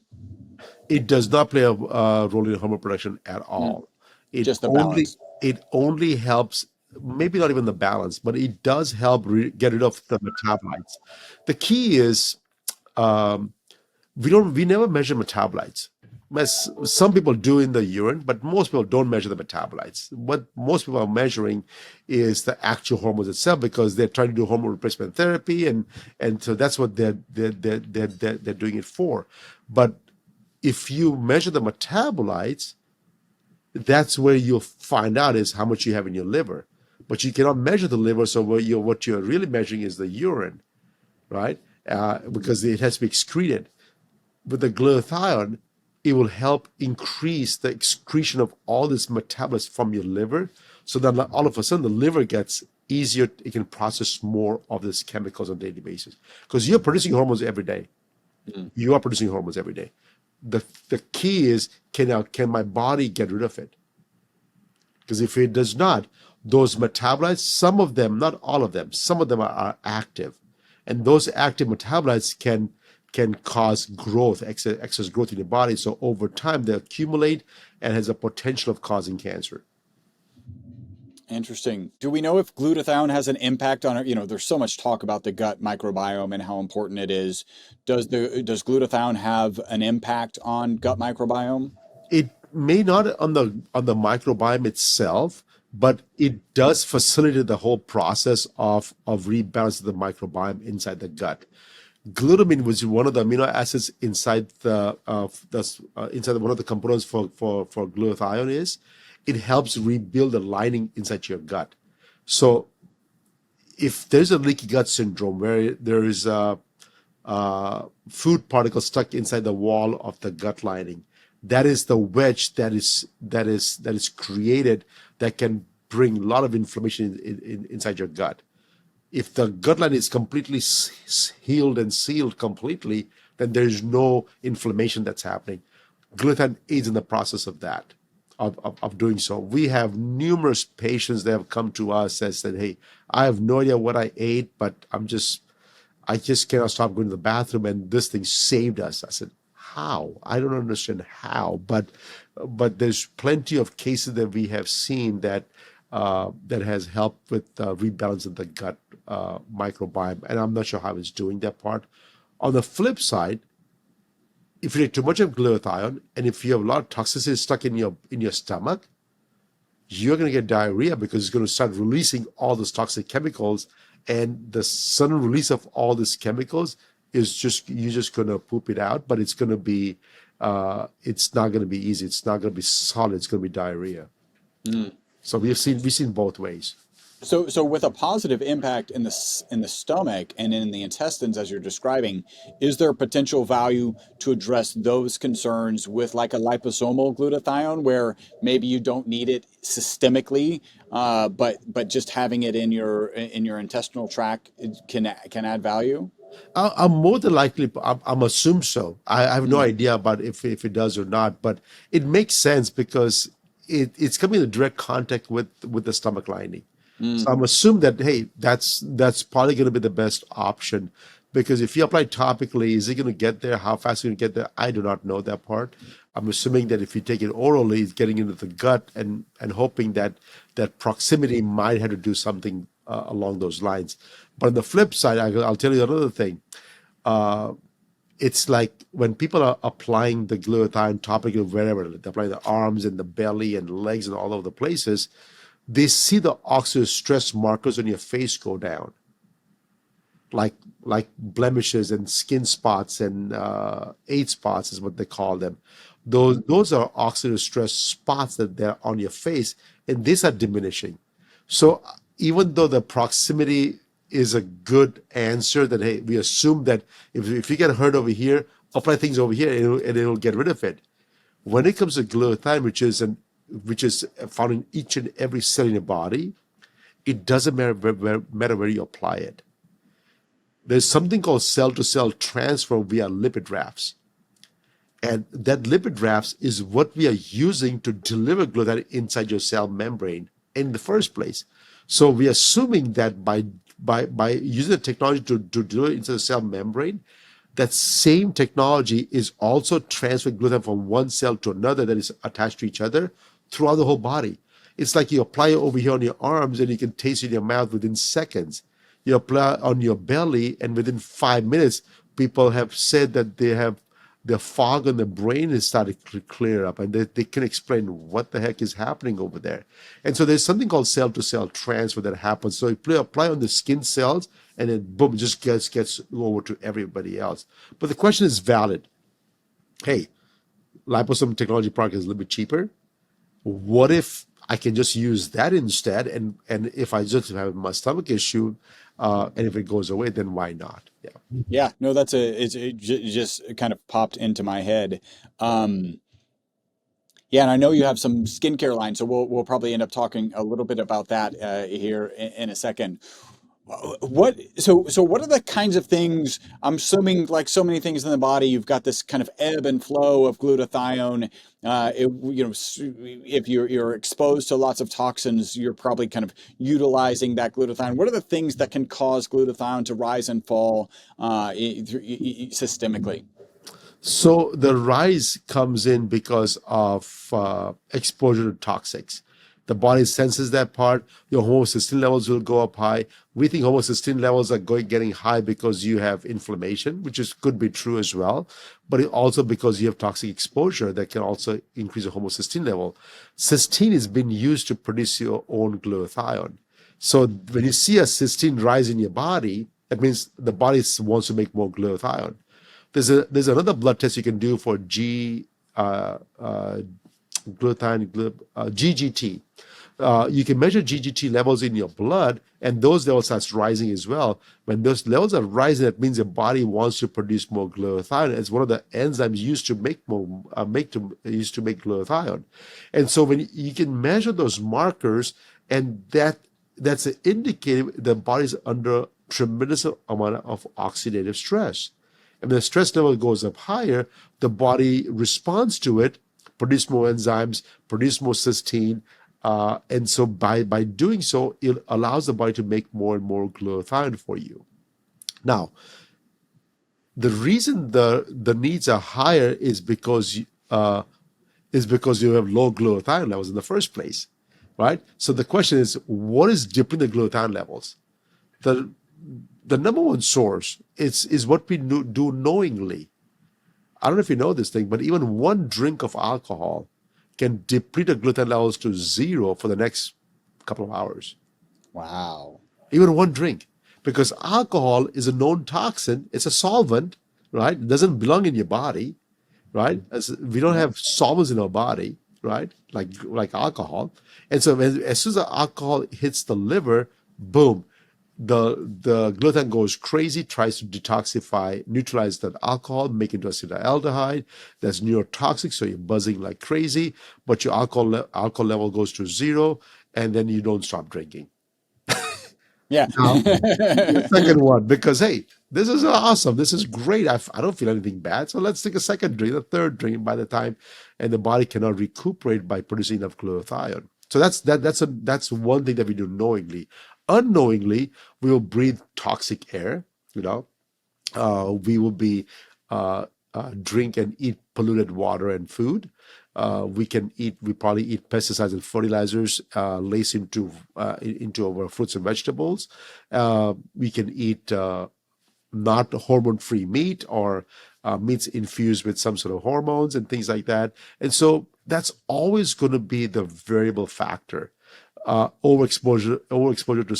It does not play a role in hormone production at all. Just the balance. It only helps, maybe not even the balance, but it does help get rid of the metabolites. The key is we never measure metabolites. As some people do in the urine, but most people don't measure the metabolites. What most people are measuring is the actual hormones itself, because they're trying to do hormone replacement therapy, and so that's what they're doing it for. But if you measure the metabolites, that's where you'll find out is how much you have in your liver. But you cannot measure the liver, so what you're really measuring is the urine, right? Because it has to be excreted. With the glutathione, it will help increase the excretion of all these metabolites from your liver, so that all of a sudden the liver gets easier, it can process more of these chemicals on a daily basis. Because you're producing hormones every day. You are producing hormones every day. The key is, can my body get rid of it? Because if it does not, those metabolites, some of them, not all of them, some of them are active. And those active metabolites can cause growth, excess growth in your body. So over time, they accumulate and has a potential of causing cancer. Interesting. Do we know if glutathione has an impact on it? There's so much talk about the gut microbiome and how important it is. Does glutathione have an impact on gut microbiome? It may not on the microbiome itself, but it does facilitate the whole process of rebalancing the microbiome inside the gut. Glutamine, which is one of the amino acids inside inside one of the components for glutathione, it helps rebuild the lining inside your gut. So if there's a leaky gut syndrome where there is a food particle stuck inside the wall of the gut lining, that is the wedge that is created that can bring a lot of inflammation inside your gut. If the gut line is completely healed and sealed completely, then there is no inflammation that's happening. Glutathione aids in the process of that, of doing so. We have numerous patients that have come to us and said, "Hey, I have no idea what I ate, but I just cannot stop going to the bathroom, and this thing saved us." I said, "How? I don't understand how, but there's plenty of cases that we have seen that that has helped with rebalancing the gut microbiome. And I'm not sure how it's doing that part. On the flip side, if you take too much of glutathione and if you have a lot of toxicity stuck in your stomach, you're going to get diarrhea because it's going to start releasing all those toxic chemicals, and the sudden release of all these chemicals is just you're just going to poop it out, but it's going to be it's not going to be easy. It's not going to be solid. It's going to be diarrhea. So we've seen both ways. So with a positive impact in the stomach and in the intestines, as you're describing, is there potential value to address those concerns with like a liposomal glutathione, where maybe you don't need it systemically, but just having it in your intestinal tract can add value? I'm more than likely, I'm assume so. I have no idea about if it does or not, but it makes sense because it's coming in direct contact with the stomach lining. So I'm assuming that, hey, that's probably going to be the best option, because if you apply topically, is it going to get there? How fast is it going to get there? I do not know that part. I'm assuming that if you take it orally, it's getting into the gut, and hoping that proximity might have to do something along those lines. But on the flip side, I'll tell you another thing. It's like when people are applying the glutathione topically wherever, they're applying the arms and the belly and legs and all over the places, they see the oxidative stress markers on your face go down, like blemishes and skin spots and age spots is what they call them. Those are oxidative stress spots that they're on your face, and these are diminishing. So even though the proximity is a good answer, that hey, we assume that if you get hurt over here, apply things over here and it'll get rid of it. When it comes to glutathione, which is found in each and every cell in your body, it doesn't matter where you apply it. There's something called cell-to-cell transfer via lipid rafts. And that lipid rafts is what we are using to deliver glutathione inside your cell membrane in the first place. So we're assuming that by using the technology to deliver into the cell membrane, that same technology is also transferring glutathione from one cell to another that is attached to each other throughout the whole body. It's like you apply it over here on your arms and you can taste it in your mouth within seconds. You apply it on your belly, and within 5 minutes, people have said that the fog on the brain has started to clear up, and they can explain what the heck is happening over there. And so there's something called cell-to-cell transfer that happens. So you apply on the skin cells, and then boom, it just gets over to everybody else. But the question is valid. Hey, liposome technology product is a little bit cheaper. What if I can just use that instead? And if I just have my stomach issue, and if it goes away, then why not? Yeah. Yeah, no, it just kind of popped into my head. Yeah, and I know you have some skincare line, so we'll probably end up talking a little bit about that here in a second. So what are the kinds of things? I'm assuming, like so many things in the body, you've got this kind of ebb and flow of glutathione. If you're exposed to lots of toxins, you're probably kind of utilizing that glutathione. What are the things that can cause glutathione to rise and fall systemically? So the rise comes in because of exposure to toxics. The body senses that part. Your homocysteine levels will go up high. We think homocysteine levels are getting high because you have inflammation, which could be true as well, but also because you have toxic exposure that can also increase the homocysteine level. Cysteine has been used to produce your own glutathione. So when you see a cysteine rise in your body, that means the body wants to make more glutathione. There's another blood test you can do for GGT. You can measure GGT levels in your blood, and those levels starts rising as well. When those levels are rising, that means your body wants to produce more glutathione. It's one of the enzymes used to make glutathione. And so when you can measure those markers, and that's an indicator the body's under tremendous amount of oxidative stress. And when the stress level goes up higher, the body responds to it, produce more enzymes, produce more cysteine, and so by doing so, it allows the body to make more and more glutathione for you. Now, the reason the needs are higher is because you have low glutathione levels in the first place. right? So the question is, what is dipping the glutathione levels? The the number one source is what we do knowingly. I don't know if you know this thing, but even one drink of alcohol can deplete the glutathione levels to zero for the next couple of hours. Wow. Even one drink, because alcohol is a known toxin. It's a solvent, right? It doesn't belong in your body, right? As we don't have solvents in our body, right? Like alcohol. And so as soon as the alcohol hits the liver, boom, the glutathione goes crazy, tries to detoxify, neutralize that alcohol, make it into acetaldehyde. That's neurotoxic, so you're buzzing like crazy, but your alcohol level goes to zero, and then you don't stop drinking. Yeah. Now, the second one, because hey, this is awesome. This is great. I don't feel anything bad. So let's take a second drink, a third drink by the time, and the body cannot recuperate by producing enough glutathione. So that's one thing that we do knowingly. Unknowingly, we will breathe toxic air. We will be drink and eat polluted water and food. We probably eat pesticides and fertilizers laced into our fruits and vegetables. We can eat not hormone-free meat or meats infused with some sort of hormones and things like that. And so that's always going to be the variable factor. Overexposure to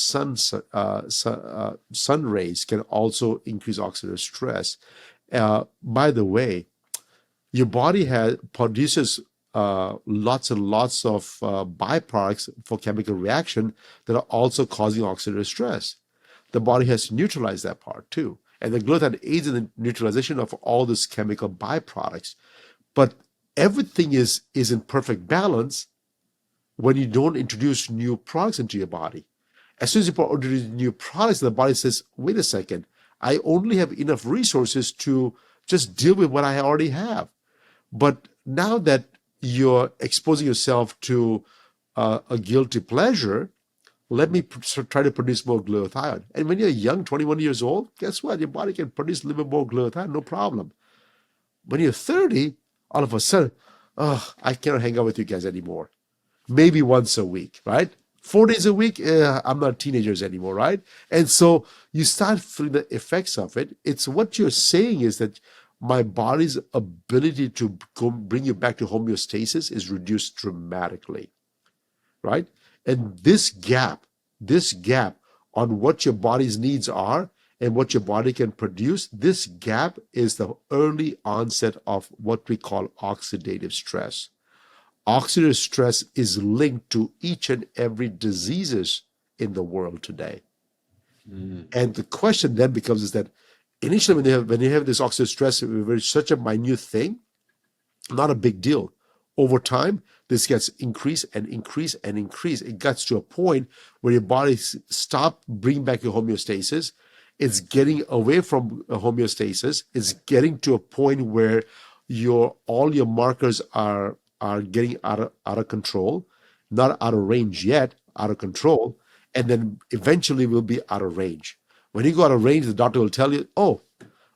sun rays can also increase oxidative stress. By the way, your body produces lots and lots of byproducts for chemical reaction that are also causing oxidative stress. The body has to neutralize that part too. And the glutathione aids in the neutralization of all these chemical byproducts. But everything is in perfect balance when you don't introduce new products into your body. As soon as you introduce new products, the body says, wait a second, I only have enough resources to just deal with what I already have. But now that you're exposing yourself to a guilty pleasure, let me try to produce more glutathione. And when you're young, 21 years old, guess what? Your body can produce a little bit more glutathione, no problem. When you're 30, all of a sudden, I cannot hang out with you guys anymore. Maybe once a week, right? 4 days a week, I'm not teenagers anymore, right? And so you start feeling the effects of it. It's what you're saying is that my body's ability to bring you back to homeostasis is reduced dramatically, right? And this gap on what your body's needs are and what your body can produce, this gap is the early onset of what we call oxidative stress. Oxidative stress is linked to each and every diseases in the world today. And the question then becomes is that initially when you have this oxidative stress, it's such a minute thing, not a big deal. Over time, this gets increased and increased and increased. It gets to a point where your body stops bringing back your homeostasis. It's getting away from homeostasis. It's getting to a point where all your markers are getting out of control, not out of range yet, out of control, and then eventually will be out of range. When you go out of range, the doctor will tell you, oh,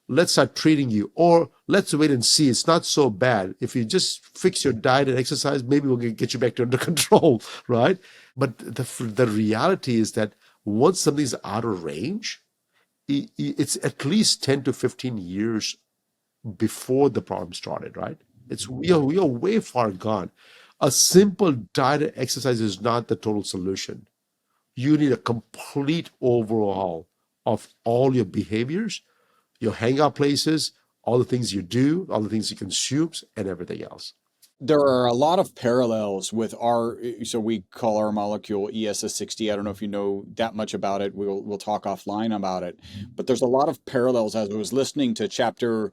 let's start treating you, or let's wait and see. It's not so bad. If you just fix your diet and exercise, maybe we'll get you back to under control, right? But the reality is that once something's out of range, it's at least 10 to 15 years before the problem started, right? We are way far gone. A simple diet and exercise is not the total solution. You need a complete overhaul of all your behaviors, your hangout places, all the things you do, all the things you consume, and everything else. There are a lot of parallels with so we call our molecule ESS60. I don't know if you know that much about it. We'll talk offline about it. But there's a lot of parallels as I was listening to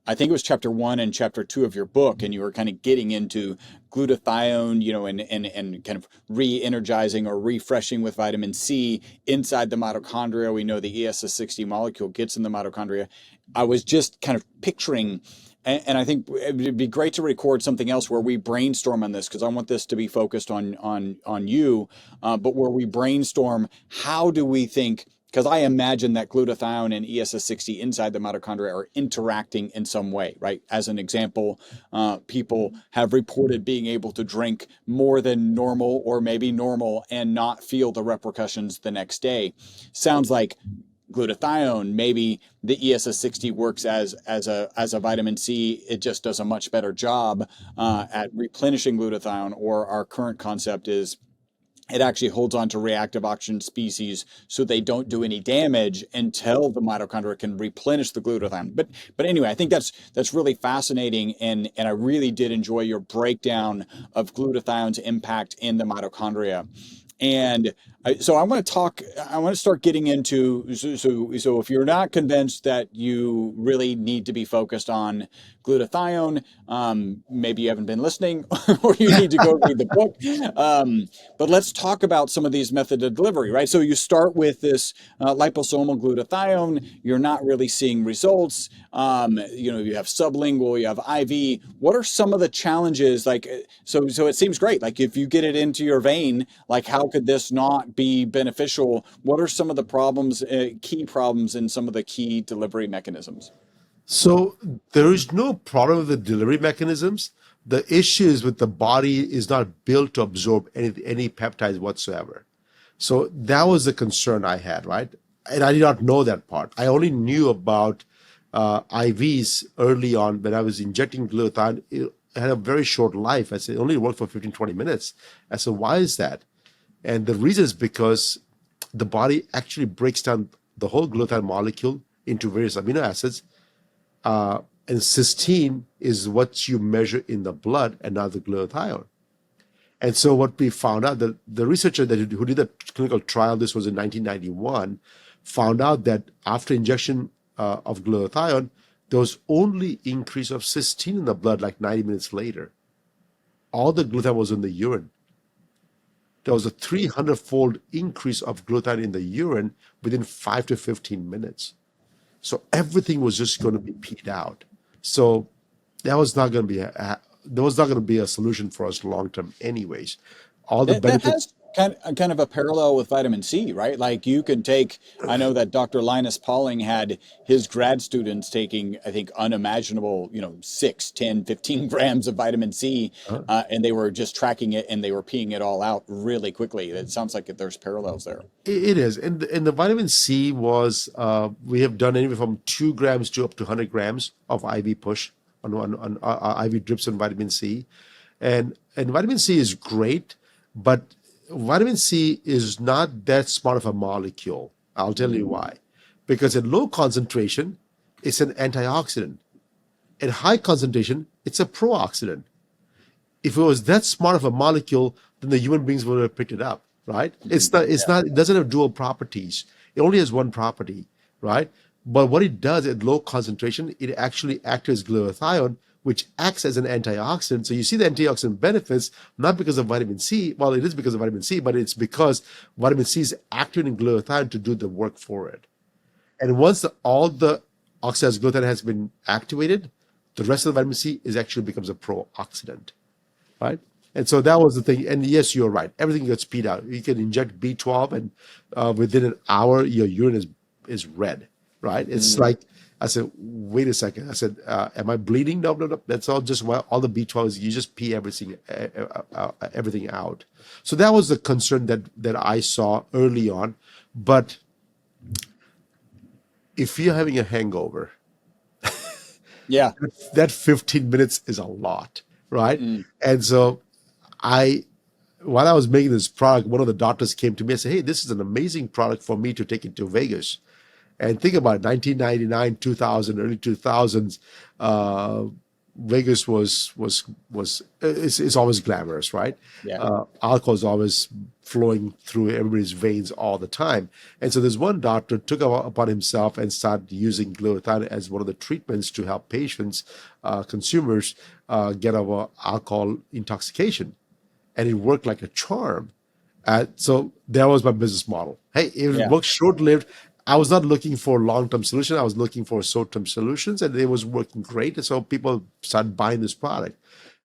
I think it was chapter 1 and chapter 2 of your book, and you were kind of getting into glutathione, and kind of re-energizing or refreshing with vitamin C inside the mitochondria. We know the ESS60 molecule gets in the mitochondria. I was just kind of picturing, and I think it'd be great to record something else where we brainstorm on this, because I want this to be focused on you, but where we brainstorm, how do we think because I imagine that glutathione and ESS60 inside the mitochondria are interacting in some way, right? As an example, people have reported being able to drink more than normal or maybe normal and not feel the repercussions the next day. Sounds like glutathione, maybe the ESS60 works as a vitamin C. It just does a much better job at replenishing glutathione, or our current concept is it actually holds on to reactive oxygen species so they don't do any damage until the mitochondria can replenish the glutathione. But anyway, I think that's really fascinating, and I really did enjoy your breakdown of glutathione's impact in the mitochondria. And so I want to start getting into, so if you're not convinced that you really need to be focused on glutathione, maybe you haven't been listening or you need to go read the book. But let's talk about some of these methods of delivery, right? So you start with this liposomal glutathione, you're not really seeing results. You have sublingual, you have IV. What are some of the challenges? So it seems great. Like if you get it into your vein, like how could this not be beneficial? What are some of the problems, key problems in some of the key delivery mechanisms? So there is no problem with the delivery mechanisms. The issue is with the body is not built to absorb any peptides whatsoever. So that was the concern I had, right? And I did not know that part. I only knew about IVs early on when I was injecting glutathione. It had a very short life. I said, it only worked for 15, 20 minutes. I said, why is that? And the reason is because the body actually breaks down the whole glutathione molecule into various amino acids. And cysteine is what you measure in the blood and not the glutathione. And so what we found out, the researcher who did the clinical trial, this was in 1991, found out that after injection of glutathione, there was only increase of cysteine in the blood like 90 minutes later. All the glutathione was in the urine. There was a 300-fold increase of glutathione in the urine within 5 to 15 minutes. So everything was just going to be peed out. So that was not going to be a solution for us long term, anyways. All the benefits. That has kind of a parallel with vitamin C, right? Like you could take, I know that Dr. Linus Pauling had his grad students taking, I think, unimaginable, 6, 10, 15 grams of vitamin C, and they were just tracking it and they were peeing it all out really quickly. It sounds like there's parallels there. It is. And the vitamin C was, we have done anywhere from 2 grams to up to 100 grams of IV push on IV drips on vitamin C. And vitamin C is great, but vitamin C is not that smart of a molecule. I'll tell you why. Because at low concentration, it's an antioxidant. At high concentration, it's a pro-oxidant. If it was that smart of a molecule, then the human beings would have picked it up, right? It doesn't have dual properties. It only has one property, right? But what it does at low concentration, it actually acts as glutathione, which acts as an antioxidant. So you see the antioxidant benefits, not because of vitamin C. Well, it is because of vitamin C, but it's because vitamin C is activating glutathione to do the work for it. And once all the oxidized glutathione has been activated, the rest of the vitamin C actually becomes a pro-oxidant, right? And so that was the thing. And yes, you're right. Everything gets peed out. You can inject B12, and within an hour, your urine is red, right? It's like, I said, wait a second. I said, am I bleeding? No. That's all just all the B12 is, you just pee everything out. So that was the concern that I saw early on. But if you're having a hangover, yeah, that 15 minutes is a lot, right? And so while I was making this product, one of the doctors came to me and said, hey, this is an amazing product for me to take into Vegas. And think about it, 1999, 2000, early 2000s, Vegas it's always glamorous, right? Yeah. Alcohol is always flowing through everybody's veins all the time. And so there's one doctor took upon himself and started using glutathione as one of the treatments to help patients, consumers, get over alcohol intoxication. And it worked like a charm. So that was my business model. Hey, it worked short-lived. I was not looking for long-term solutions. I was looking for short-term solutions, and it was working great. And so people started buying this product.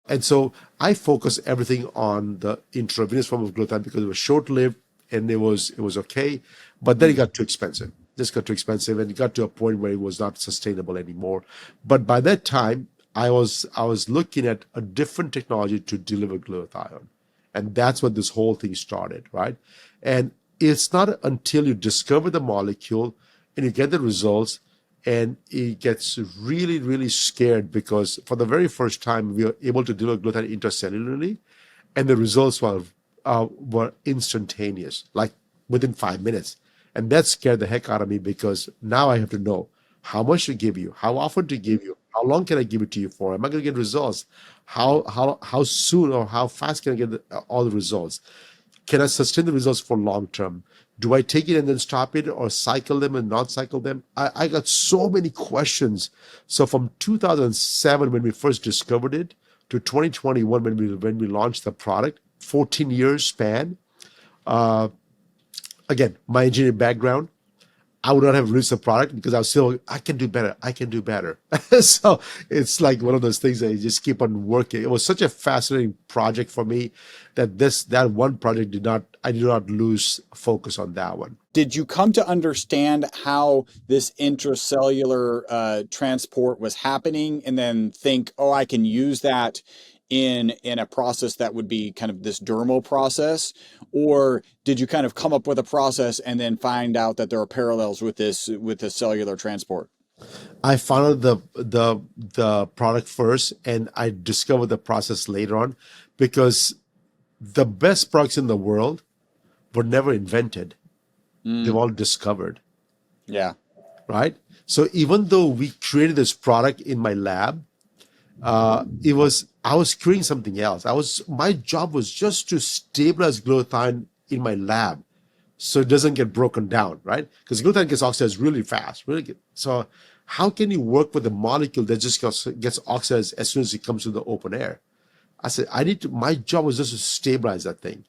And so I focused everything on the intravenous form of glutathione because it was short-lived and it was okay, but then it got too expensive. Just got too expensive, and it got to a point where it was not sustainable anymore. But by that time, I was looking at a different technology to deliver glutathione, and that's when this whole thing started, right? And it's not until you discover the molecule and you get the results, and it gets really, really scared, because for the very first time we were able to deliver glutathione intracellularly, and the results were instantaneous, like within 5 minutes. And that scared the heck out of me, because now I have to know how much to give you, how often to give you, how long can I give it to you for? Am I going to get results? How soon or how fast can I get all the results? Can I sustain the results for long term? Do I take it and then stop it, or cycle them and not cycle them? I got so many questions. So from 2007, when we first discovered it, to 2021, when we launched the product, 14 years span. Again, my engineering background, I would not have released the product, because I can do better. I can do better. So it's like one of those things that you just keep on working. It was such a fascinating project for me that that one project I did not lose focus on that one. Did you come to understand how this intracellular transport was happening, and then think, oh, I can use that in a process that would be kind of this dermal process? Or did you kind of come up with a process and then find out that there are parallels with this cellular transport? I found the product first, and I discovered the process later on, because the best products in the world were never invented. They've all discovered. Yeah. Right? So even though we created this product in my lab, I was creating something else. My job was just to stabilize glutathione in my lab, so it doesn't get broken down, right? Because glutathione gets oxidized really fast, really good. So how can you work with a molecule that just gets oxidized as soon as it comes to the open air? I said, my job was just to stabilize that thing.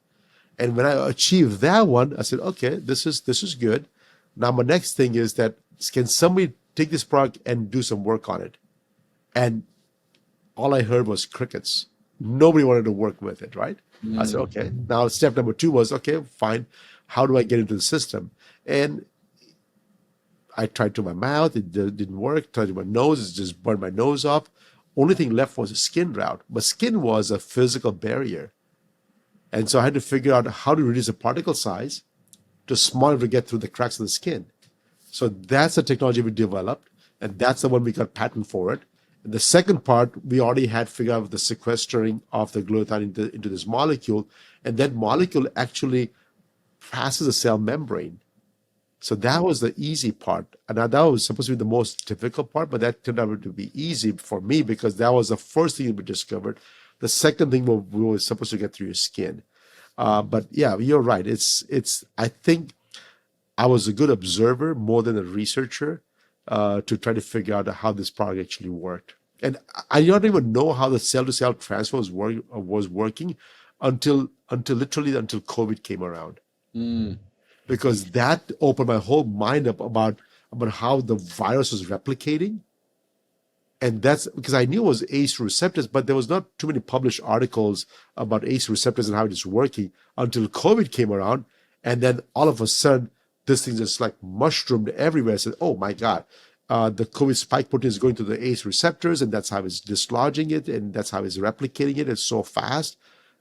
And when I achieved that one, I said, okay, this is good. Now my next thing is that, can somebody take this product and do some work on it? And all I heard was crickets. Nobody wanted to work with it, right? I said, okay. Now step number 2 was, okay, fine. How do I get into the system? And I tried to my mouth, it didn't work. Tried to my nose, it just burned my nose off. Only thing left was a skin route. But skin was a physical barrier. And so I had to figure out how to reduce the particle size to small enough to get through the cracks of the skin. So that's the technology we developed, and that's the one we got patent for it. And the second part, we already had figured out the sequestering of the glutathione into this molecule, and that molecule actually passes the cell membrane. So that was the easy part. And that was supposed to be the most difficult part, but that turned out to be easy for me, because that was the first thing we discovered. The second thing we were supposed to get through your skin. But yeah, you're right. I think I was a good observer more than a researcher, to try to figure out how this product actually worked. And I didn't even know how the cell-to-cell transfer was working until COVID came around. Because that opened my whole mind up about how the virus was replicating. And that's because I knew it was ACE receptors, but there was not too many published articles about ACE receptors and how it is working until COVID came around. And then all of a sudden, this thing just like mushroomed everywhere. I said, oh my God, the COVID spike protein is going to the ACE receptors, and that's how it's dislodging it, and that's how it's replicating it. It's so fast.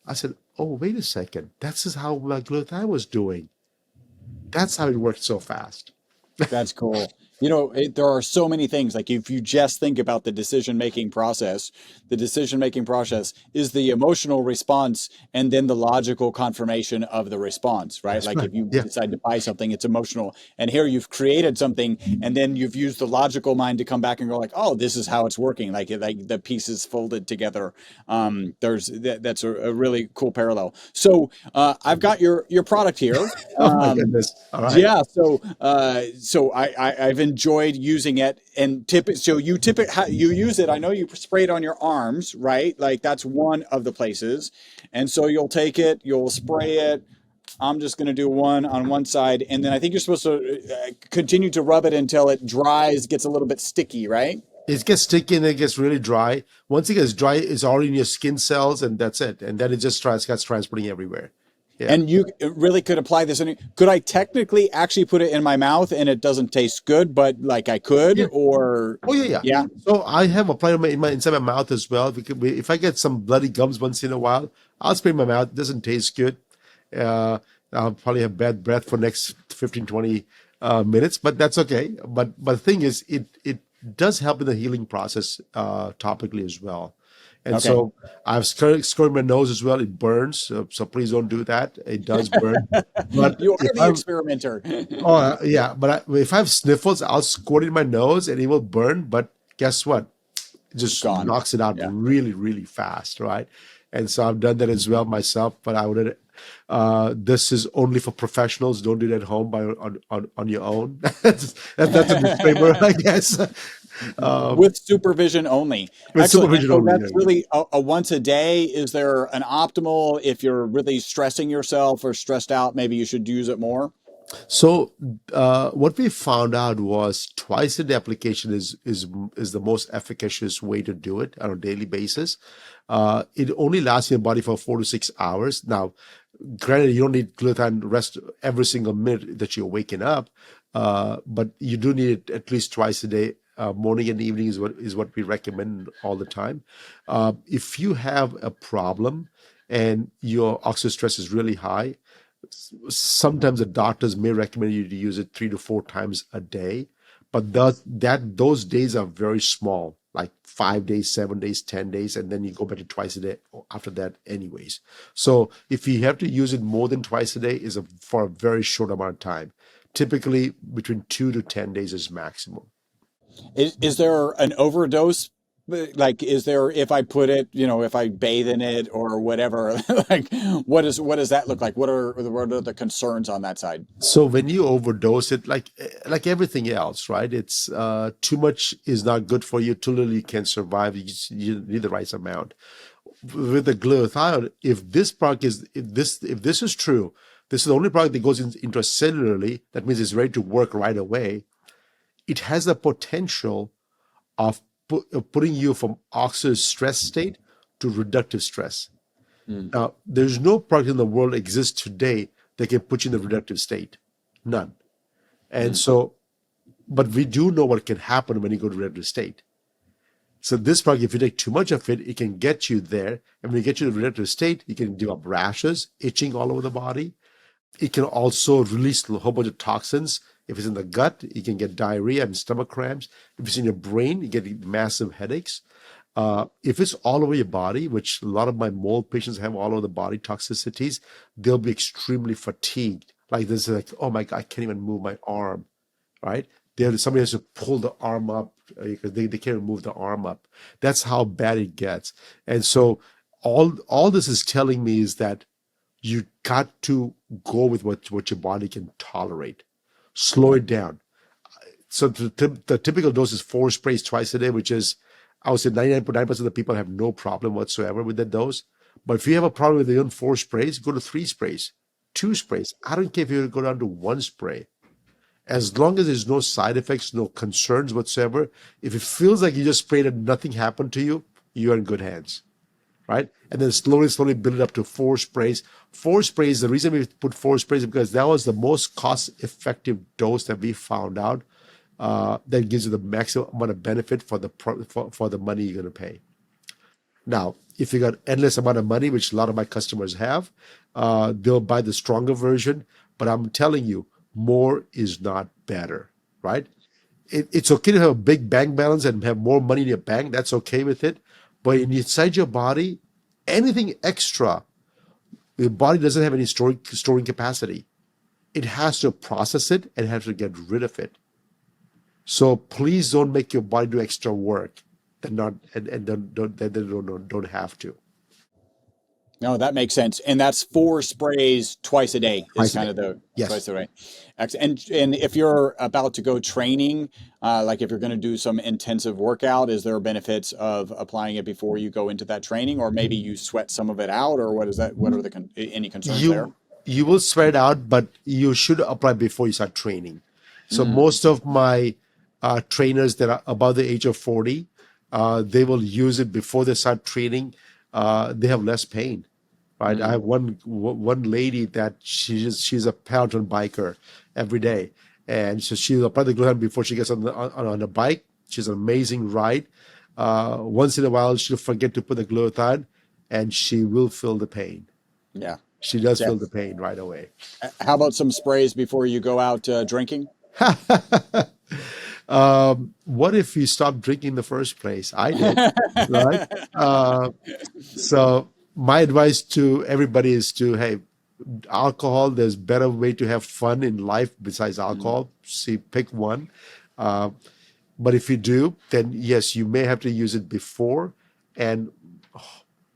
I said, oh, wait a second. That's how my glutathione was doing. That's how it worked so fast. That's cool. There are so many things. Like, if you just think about the decision-making process is the emotional response and then the logical confirmation of the response, right? That's like right. If you Yeah. decide to buy something, it's emotional. And here you've created something, and then you've used the logical mind to come back and go like, oh, this is how it's working. Like the pieces folded together. That's a really cool parallel. So I've got your product here. Oh my goodness. All right. Yeah. So I've enjoyed using it, and you use it. I know you spray it on your arms, right? Like, that's one of the places. And so you'll take it, you'll spray it. I'm just going to do one on one side, and then I think you're supposed to continue to rub it until it dries, gets a little bit sticky, right? It gets sticky and it gets really dry. Once it gets dry, it's already in your skin cells, and that's it. And then it just starts transporting everywhere. Yeah. And you really could apply this. Could I technically actually put it in my mouth and it doesn't taste good, but like I could, Yeah. or Oh yeah, yeah. yeah, So I have applied inside my mouth as well. Because if I get some bloody gums once in a while, I'll spray my mouth. It doesn't taste good. Uh, I'll probably have bad breath for next 15, 20 minutes, but that's okay. But the thing is, it does help in the healing process topically as well. And okay. so I've scored my nose as well. It burns, so please don't do that. It does burn. But You are if the I'm experimenter. Oh, yeah, but if I have sniffles, I'll squirt it in my nose and it will burn. But guess what? It It's just gone. knocks it out Yeah. really, really fast, right? And so I've done that as well myself. But I would, this is only for professionals. Don't do it at home on your own. that's a disclaimer, I guess. With supervision only. With Excellent. And supervision so only. that's really a once a day. Is there an optimal, if you're really stressing yourself or stressed out, maybe you should use it more? So what we found out was twice a day application is the most efficacious way to do it on a daily basis. It only lasts in your body for 4 to 6 hours. Now, granted, you don't need glutathione rest every single minute that you're waking up, but you do need it at least twice a day. Morning and evening is what we recommend all the time. If you have a problem and your oxidative stress is really high, sometimes the doctors may recommend you to use it 3 to 4 times a day, but those days are very small, like 5 days, 7 days, 10 days, and then you go back to twice a day after that anyways. So if you have to use it more than twice a day, for a very short amount of time. Typically between 2 to 10 days is maximum. Is there an overdose? Like, is there, if I put it, if I bathe in it or whatever, like, what does that look like? What are the concerns on that side? So when you overdose it, like everything else, right? It's too much is not good for you. Too little you can't survive. You need the right amount. With the glutathione, if this is true, this is the only product that goes intracellularly. That means it's ready to work right away. It has the potential of putting you from oxidative stress state to reductive stress. Now, there's no product in the world exists today that can put you in the reductive state. None. And so, but we do know what can happen when you go to reductive state. So this product, if you take too much of it, it can get you there. And when you get you to the reductive state, you can develop rashes, itching all over the body. It can also release a whole bunch of toxins. If it's in the gut, you can get diarrhea and stomach cramps. If it's in your brain, you get massive headaches. If it's all over your body, which a lot of my mold patients have all over the body toxicities, they'll be extremely fatigued. Like this, like, oh my God, I can't even move my arm, right? Somebody has to pull the arm up because they can't even move the arm up. That's how bad it gets. And so all this is telling me is that you got to go with what your body can tolerate. Slow it down. So the typical dose is 4 sprays twice a day, which is, I would say 99.9% of the people have no problem whatsoever with that dose. But if you have a problem with even 4 sprays, go to 3 sprays, 2 sprays. I don't care if you go down to 1 spray. As long as there's no side effects, no concerns whatsoever, if it feels like you just sprayed and nothing happened to you, you're in good hands, right? And then slowly build it up to 4 sprays. 4 sprays, the reason we put 4 sprays is because that was the most cost-effective dose that we found out that gives you the maximum amount of benefit for the money you're going to pay. Now, if you got endless amount of money, which a lot of my customers have, they'll buy the stronger version. But I'm telling you, more is not better, right? It's okay to have a big bank balance and have more money in your bank. That's okay with it. But inside your body, anything extra, your body doesn't have any storing capacity. It has to process it and has to get rid of it. So please don't make your body do extra work and don't have to. No, that makes sense. And that's 4 sprays twice a day is Twice a kind of day. the Yes. twice a day. And if you're about to go training, like if you're going to do some intensive workout, is there benefits of applying it before you go into that training, or maybe you sweat some of it out, or what is that? What are any concerns there? You will sweat it out, but you should apply before you start training. So most of my trainers that are above the age of 40, they will use it before they start training. They have less pain, right? I have one lady that she's a peloton biker every day, and so she'll apply the glutathione before she gets on a bike. She's an amazing ride. Once in a while, she'll forget to put the glutathione, and she will feel the pain. Yeah. She does Yeah. feel the pain right away. How about some sprays before you go out drinking? What if you stopped drinking in the first place? I did, right? So my advice to everybody is to, hey, alcohol, there's better way to have fun in life besides alcohol. See, pick one. But if you do, then yes, you may have to use it before, and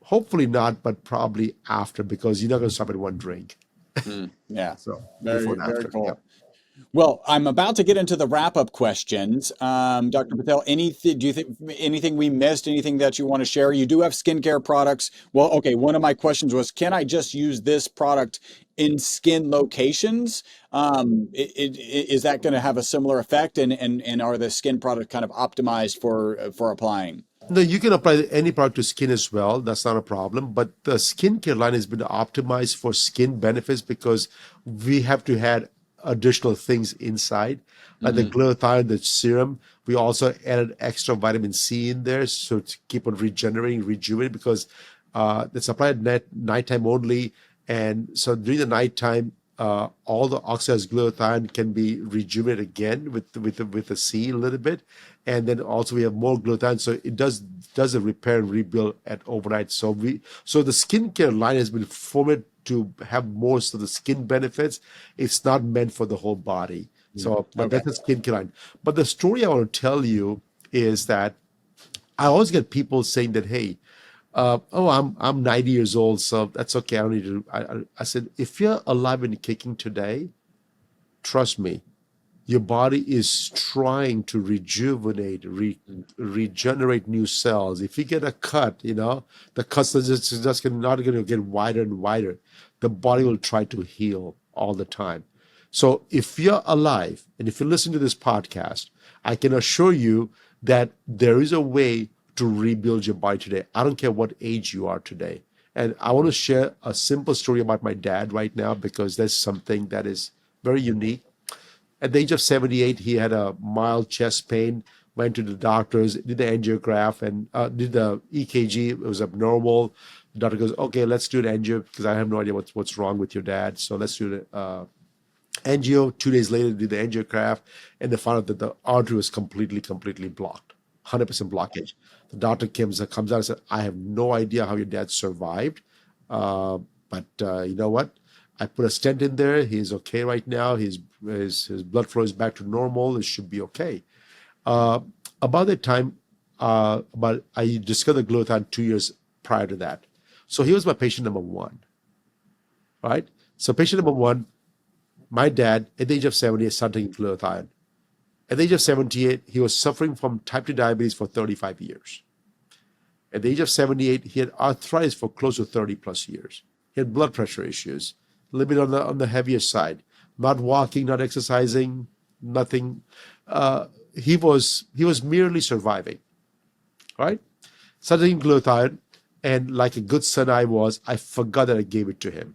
hopefully not, but probably after, because you're not going to stop at one drink. Yeah. So Very, before and very after. cool. Yeah. Well, I'm about to get into the wrap-up questions. Dr. Patel, do you think anything we missed, anything that you want to share? You do have skincare products. Well, okay, one of my questions was, can I just use this product in skin locations? Is that going to have a similar effect? And are the skin products kind of optimized for applying? No, you can apply any product to skin as well. That's not a problem. But the skincare line has been optimized for skin benefits because we have to add additional things inside, like the glutathione, the serum. We also added extra vitamin C in there, so to keep on regenerating, rejuvenating, because it's applied at nighttime only. And so during the nighttime, all the oxidized glutathione can be rejuvenated again with the C a little bit, and then also we have more glutathione, so it does a repair and rebuild at overnight. So the skincare line has been formed to have most of the skin benefits. It's not meant for the whole body. So, but Okay. that's a skincare line. But the story I want to tell you is that I always get people saying that, hey, I'm 90 years old, so that's okay. I don't need to. I said, if you're alive and kicking today, trust me, your body is trying to rejuvenate, regenerate new cells. If you get a cut, the cuts are just not going to get wider and wider. The body will try to heal all the time. So if you're alive and if you listen to this podcast, I can assure you that there is a way to rebuild your body today. I don't care what age you are today. And I want to share a simple story about my dad right now, because there's something that is very unique. At the age of 78, he had a mild chest pain, went to the doctors, did the angiograph, and did the EKG. It was abnormal. The doctor goes, okay, let's do an angio, because I have no idea what's wrong with your dad. So let's do the angio. 2 days later, did the angiograph, and they found out that the artery was completely blocked, 100% blockage. The doctor comes out and said, I have no idea how your dad survived, but you know what? I put a stent in there. He's okay right now. His blood flow is back to normal. It should be okay. About that time, I discovered glutathione 2 years prior to that. So he was my patient number one, right? So patient number one, my dad, at the age of 70, started taking glutathione. At the age of 78, he was suffering from type 2 diabetes for 35 years. At the age of 78, he had arthritis for close to 30 plus years. He had blood pressure issues, a little bit on the heavier side, not walking, not exercising, nothing. He was merely surviving, right? Started taking glutathione, and like a good son I was, I forgot that I gave it to him.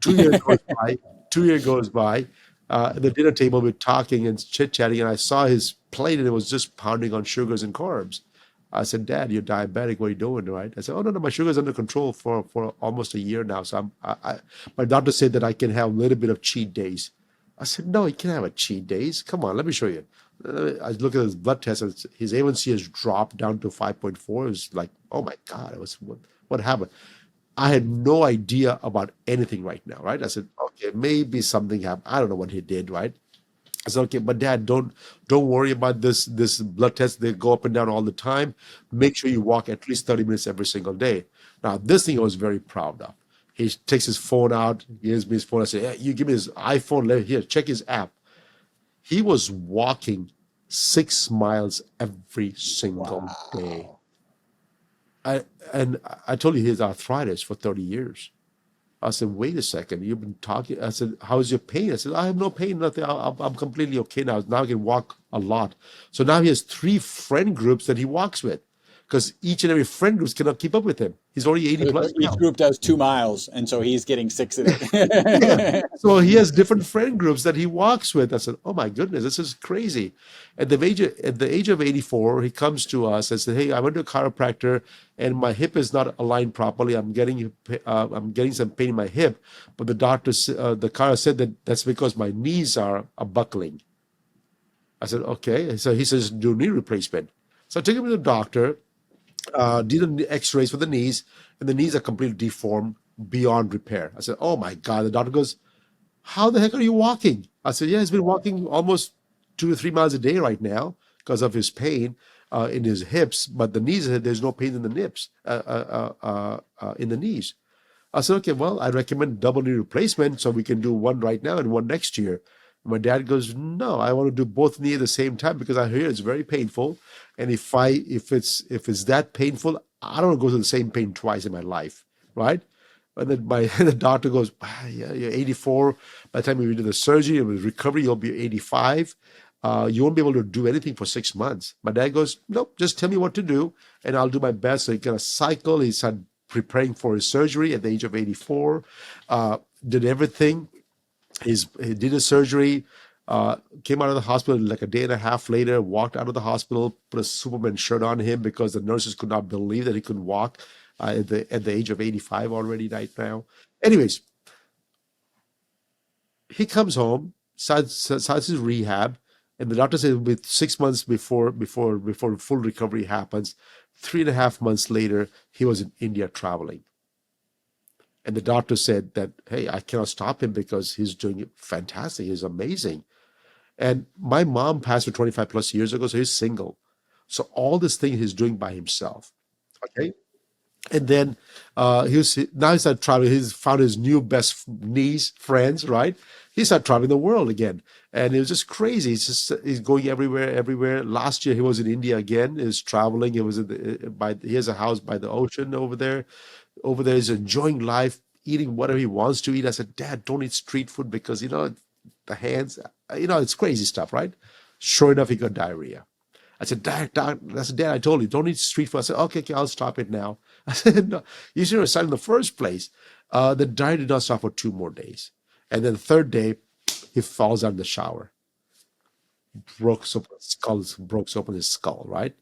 2 years goes by. 2 years goes by. At the dinner table, we're talking and chit-chatting, and I saw his plate, and it was just pounding on sugars and carbs. I said, Dad, you're diabetic. What are you doing, right? I said, oh, no, my sugar's under control for almost a year now. So my doctor said that I can have a little bit of cheat days. I said, no, you can't have a cheat days. Come on, let me show you. I look at his blood test, and his A1C has dropped down to 5.4. It was like, oh, my God, what happened? I had no idea about anything right now, right? I said, okay, maybe something happened. I don't know what he did, right? I said, okay, but Dad, don't worry about this blood test. They go up and down all the time. Make sure you walk at least 30 minutes every single day. Now, this thing I was very proud of. He takes his phone out, he gives me his phone. I say, hey, you give me his iPhone, here, check his app. He was walking 6 miles every single day. I told you he has arthritis for 30 years. I said, wait a second, you've been talking. I said, how's your pain? I said, I have no pain, nothing. I'm completely okay now. Now I can walk a lot. So now he has 3 friend groups that he walks with. because each and every friend groups cannot keep up with him. He's already 80 plus Each now. group does 2 miles, and so he's getting 6 of Yeah. it. So he has different friend groups that he walks with. I said, "Oh my goodness, this is crazy." At the age of 84, he comes to us and said, "Hey, I went to a chiropractor, and my hip is not aligned properly. I'm getting some pain in my hip, but the chiro said that that's because my knees are buckling." I said, "Okay." So he says, "Do knee replacement." So I took him to the doctor, did the X-rays for the knees, and the knees are completely deformed beyond repair. I said, "Oh my God." The doctor goes, "How the heck are you walking?" I said, "Yeah, he's been walking almost 2 to 3 miles a day right now because of his pain in his hips, but the knees, there's no pain in the in the knees." I said, "Okay, well, I recommend double knee replacement so we can do one right now and one next year." My dad goes, "No, I want to do both knee at the same time because I hear it's very painful, and if it's that painful, I don't want to go through the same pain twice in my life, right?" And then the doctor goes, "Yeah, you're 84. By the time you do the surgery and with recovery, you'll be 85. You won't be able to do anything for 6 months." My dad goes, "Nope, just tell me what to do, and I'll do my best." So he got a cycle. He started preparing for his surgery at the age of 84. Did everything. He did his surgery, came out of the hospital like a day and a half later, walked out of the hospital, put a Superman shirt on him because the nurses could not believe that he couldn't walk at the age of 85 already right now. Anyways, he comes home, starts his rehab, and the doctor said with 6 months before full recovery happens, 3.5 months later, he was in India traveling. And the doctor said that, "Hey, I cannot stop him because he's doing fantastic. He's amazing." And my mom passed for 25 plus years ago, so he's single. So all this thing he's doing by himself. Okay. And then now he started traveling. He's found his new best niece friends, right? He started traveling the world again, and it was just crazy. He's going everywhere. Last year he was in India again. He was traveling. He was he has a house by the ocean over there. Over there, he's enjoying life, eating whatever he wants to eat. I said, "Dad, don't eat street food because the hands, it's crazy stuff, right?" Sure enough, he got diarrhea. I said, "Dad, Dad, I told you, don't eat street food." I said, "Okay, I'll stop it now." I said, "No, you should have started in the first place." The diarrhea did not stop for 2 more days. And then the third day, he falls out in the shower, broke open his skull, right?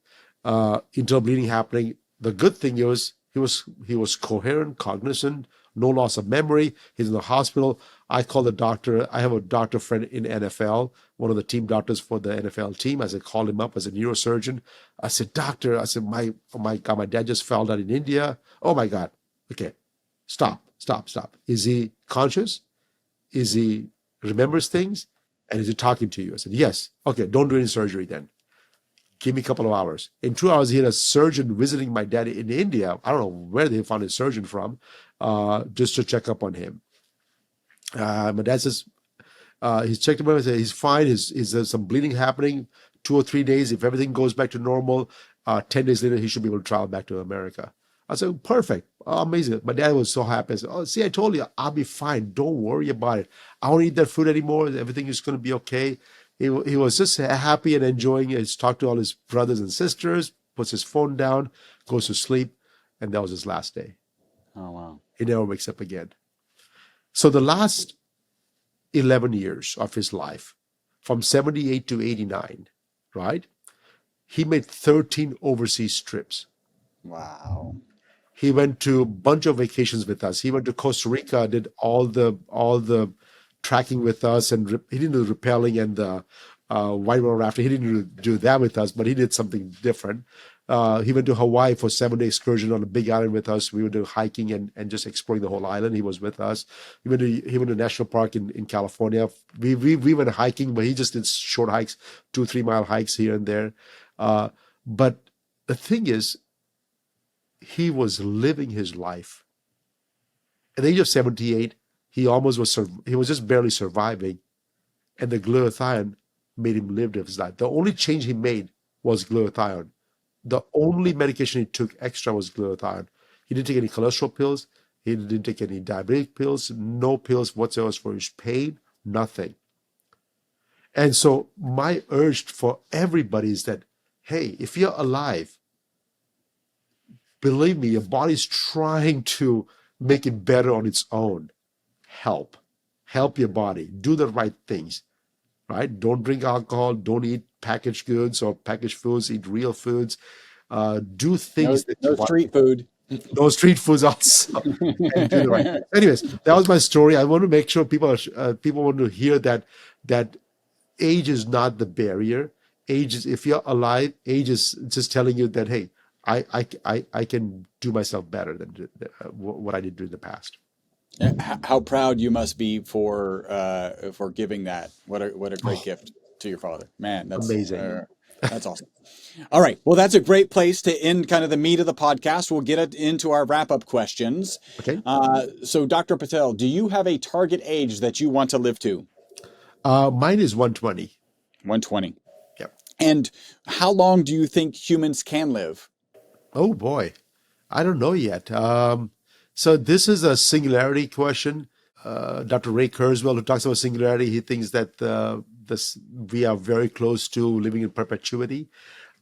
Internal bleeding happening. The good thing is he was coherent, cognizant, no loss of memory. He's in the hospital. I call the doctor. I have a doctor friend in NFL, one of the team doctors for the NFL team. I said, call him up as a neurosurgeon. I said, "Doctor," I said, oh my God, my dad just fell down in India. Oh my God. Okay, stop. Is he conscious? Is he remembers things? And is he talking to you? I said, "Yes." "Okay, don't do any surgery then. Give me a couple of hours." In 2 hours, he had a surgeon visiting my dad in India. I don't know where they found his surgeon from, just to check up on him. My dad says, he's checked him out and said he's fine. There's some bleeding happening. 2 or 3 days. If everything goes back to normal, 10 days later, he should be able to travel back to America. I said, "Perfect. Oh, amazing." My dad was so happy. I said, "Oh, see, I told you, I'll be fine. Don't worry about it. I won't eat that food anymore. Everything is going to be okay." He was just happy and enjoying it. He's talked to all his brothers and sisters, puts his phone down, goes to sleep, and that was his last day. Oh, wow. He never wakes up again. So the last 11 years of his life, from 78 to 89, right? He made 13 overseas trips. Wow. He went to a bunch of vacations with us. He went to Costa Rica, did all the tracking with us, and he didn't do the rappelling and the whitewater rafting. He didn't do that with us, but he did something different. He went to Hawaii for a 7-day excursion on a big island with us. We went to hiking and just exploring the whole island. He was with us. He went to national park in California. We went hiking, but he just did short hikes, 2-3 mile hikes here and there. But the thing is, he was living his life. At the age of 78, he was just barely surviving, and the glutathione made him live his life. The only change he made was glutathione. The only medication he took extra was glutathione. He didn't take any cholesterol pills. He didn't take any diabetic pills. No pills whatsoever for his pain. Nothing. And so my urge for everybody is that, hey, if you're alive, believe me, your body's trying to make it better on its own. Help your body. Do the right things, right? Don't drink alcohol. Don't eat packaged goods or packaged foods. Eat real foods. Do No, things that your no body, street food. no street foods also, and do the right things. Anyways, that was my story. I want to make sure people want to hear that age is not the barrier. Age is, if you're alive, age is just telling you that, hey, I can do myself better than what I did in the past. How proud you must be for giving that. What a great gift to your father. Man, Amazing. that's awesome. All right. Well, that's a great place to end kind of the meat of the podcast. We'll get it into our wrap-up questions. Okay. So, Dr. Patel, do you have a target age that you want to live to? Mine is 120. 120. Yep. And how long do you think humans can live? Oh boy, I don't know yet. So this is a singularity question. Dr. Ray Kurzweil, who talks about singularity, he thinks that we are very close to living in perpetuity.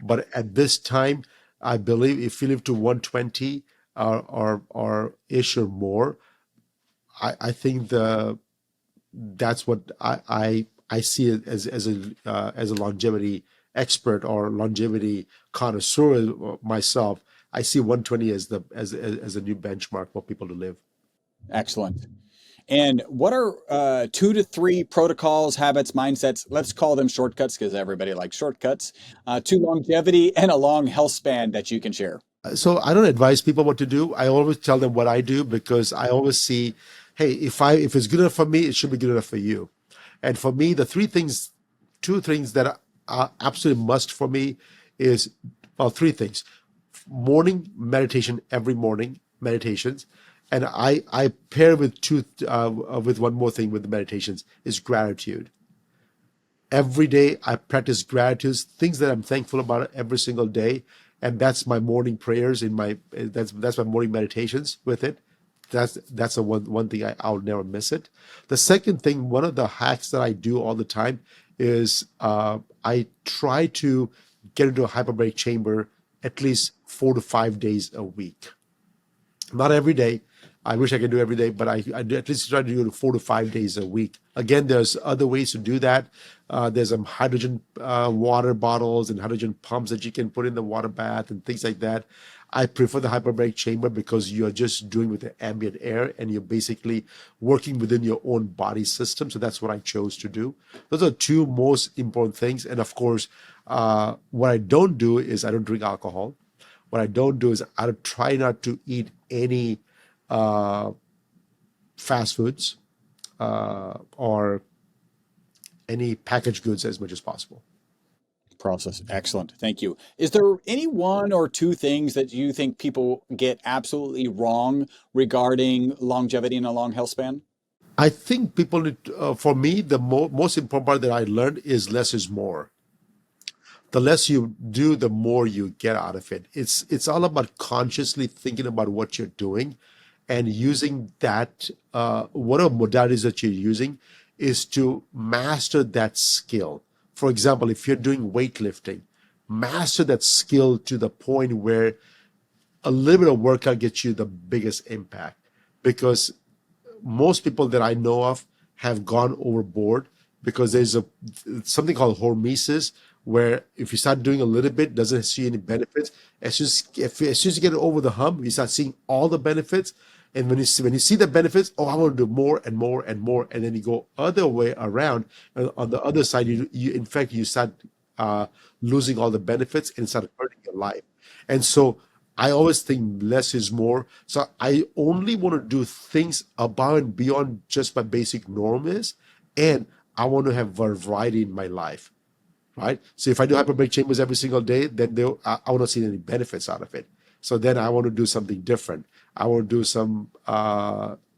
But at this time, I believe if we live to 120 or ish or more, I think that's what I see it as a longevity expert or longevity connoisseur myself. I see 120 as a new benchmark for people to live. Excellent. And what are 2 to 3 protocols, habits, mindsets? Let's call them shortcuts because everybody likes shortcuts to longevity and a long health span that you can share. So I don't advise people what to do. I always tell them what I do because I always see, hey, if it's good enough for me, it should be good enough for you. And for me, the two things that are absolute must for me is, well, 3 things. Morning meditation, every morning meditations. And I pair with with one more thing with the meditations is gratitude. Every day I practice gratitude, things that I'm thankful about every single day. And that's my morning prayers that's my morning meditations with it. That's the one thing I'll never miss it. The second thing, one of the hacks that I do all the time is I try to get into a hyperbaric chamber at least 4 to 5 days a week. Not every day. I wish I could do every day, but I do at least try to do it 4 to 5 days a week. Again, there's other ways to do that. There's some hydrogen water bottles and hydrogen pumps that you can put in the water bath and things like that. I prefer the hyperbaric chamber because you're just doing with the ambient air and you're basically working within your own body system. So that's what I chose to do. Those are 2 most important things. And of course, what I don't do is I don't drink alcohol. What I don't do is I try not to eat any fast foods or any packaged goods as much as possible. Process. Excellent. Thank you. Is there any 1 or 2 things that you think people get absolutely wrong regarding longevity and a long health span? I think people need, for me, the most important part that I learned is less is more. The less you do, the more you get out of it. It's all about consciously thinking about what you're doing and using that, whatever modalities that you're using is to master that skill. For example, if you're doing weightlifting, master that skill to the point where a little bit of workout gets you the biggest impact. Because most people that I know of have gone overboard because there's something called hormesis, where if you start doing a little bit, doesn't see any benefits. As soon as you get over the hump, you start seeing all the benefits. And when you see the benefits, oh, I want to do more and more and more, and then you go other way around. And on the other side, you start losing all the benefits and start hurting your life. And so I always think less is more. So I only want to do things above and beyond just my basic norm is, and I want to have variety in my life. Right? So if I do hyperbaric chambers every single day, then I will not see any benefits out of it. So then I want to do something different. I want to do some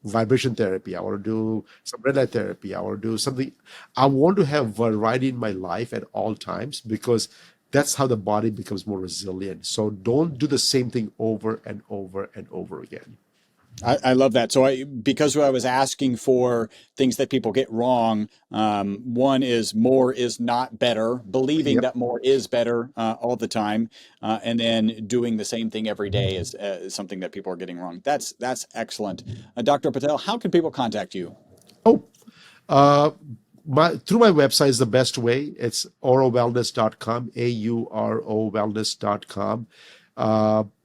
vibration therapy. I want to do some red light therapy. I want to do something. I want to have variety in my life at all times because that's how the body becomes more resilient. So don't do the same thing over and over and over again. I love that. So because I was asking for things that people get wrong, one is more is not better, believing Yep. that more is better all the time, and then doing the same thing every day is something that people are getting wrong. That's excellent. Dr. Patel, how can people contact you? Oh, uh, through my website is the best way. It's aurowellness.com, AURO wellness.com.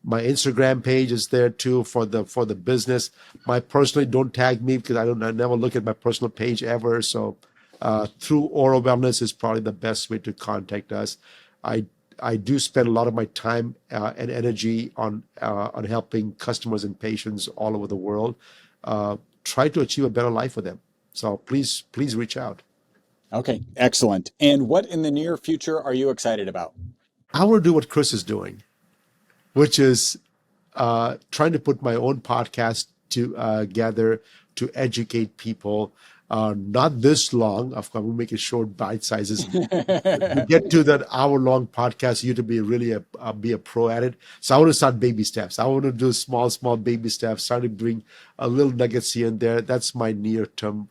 My Instagram page is there too for the business. My personally, don't tag me because I never look at my personal page ever. So through Oral Wellness is probably the best way to contact us. I do spend a lot of my time and energy on helping customers and patients all over the world try to achieve a better life for them. So please reach out. Okay, excellent. And what in the near future are you excited about? I want to do what Chris is doing, which is trying to put my own podcast together to educate people. Not this long, of course, we'll make it short, bite sizes. To get to that hour-long podcast, you have to be really be a pro at it. So I want to start baby steps. I want to do small baby steps, start to bring a little nuggets here and there. That's my near-term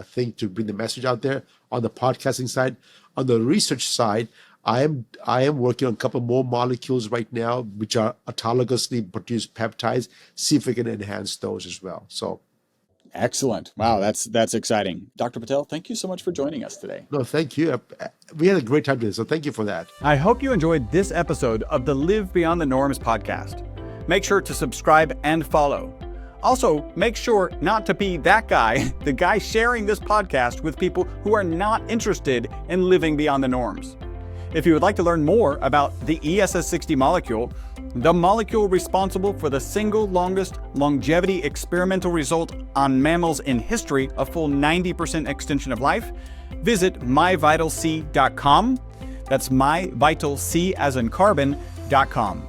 thing to bring the message out there on the podcasting side. On the research side, I am working on a couple more molecules right now, which are autologously produced peptides. See if we can enhance those as well. So, excellent. Wow, that's exciting. Dr. Patel, thank you so much for joining us today. no, thank you. We had a great time today, so thank you for that. I hope you enjoyed this episode of the Live Beyond the Norms podcast. Make sure to subscribe and follow. Also, make sure not to be that guy, the guy sharing this podcast with people who are not interested in living beyond the norms. If you would like to learn more about the ESS60 molecule, the molecule responsible for the single longest longevity experimental result on mammals in history, a full 90% extension of life, visit myvitalc.com. That's myvitalc as in carbon.com.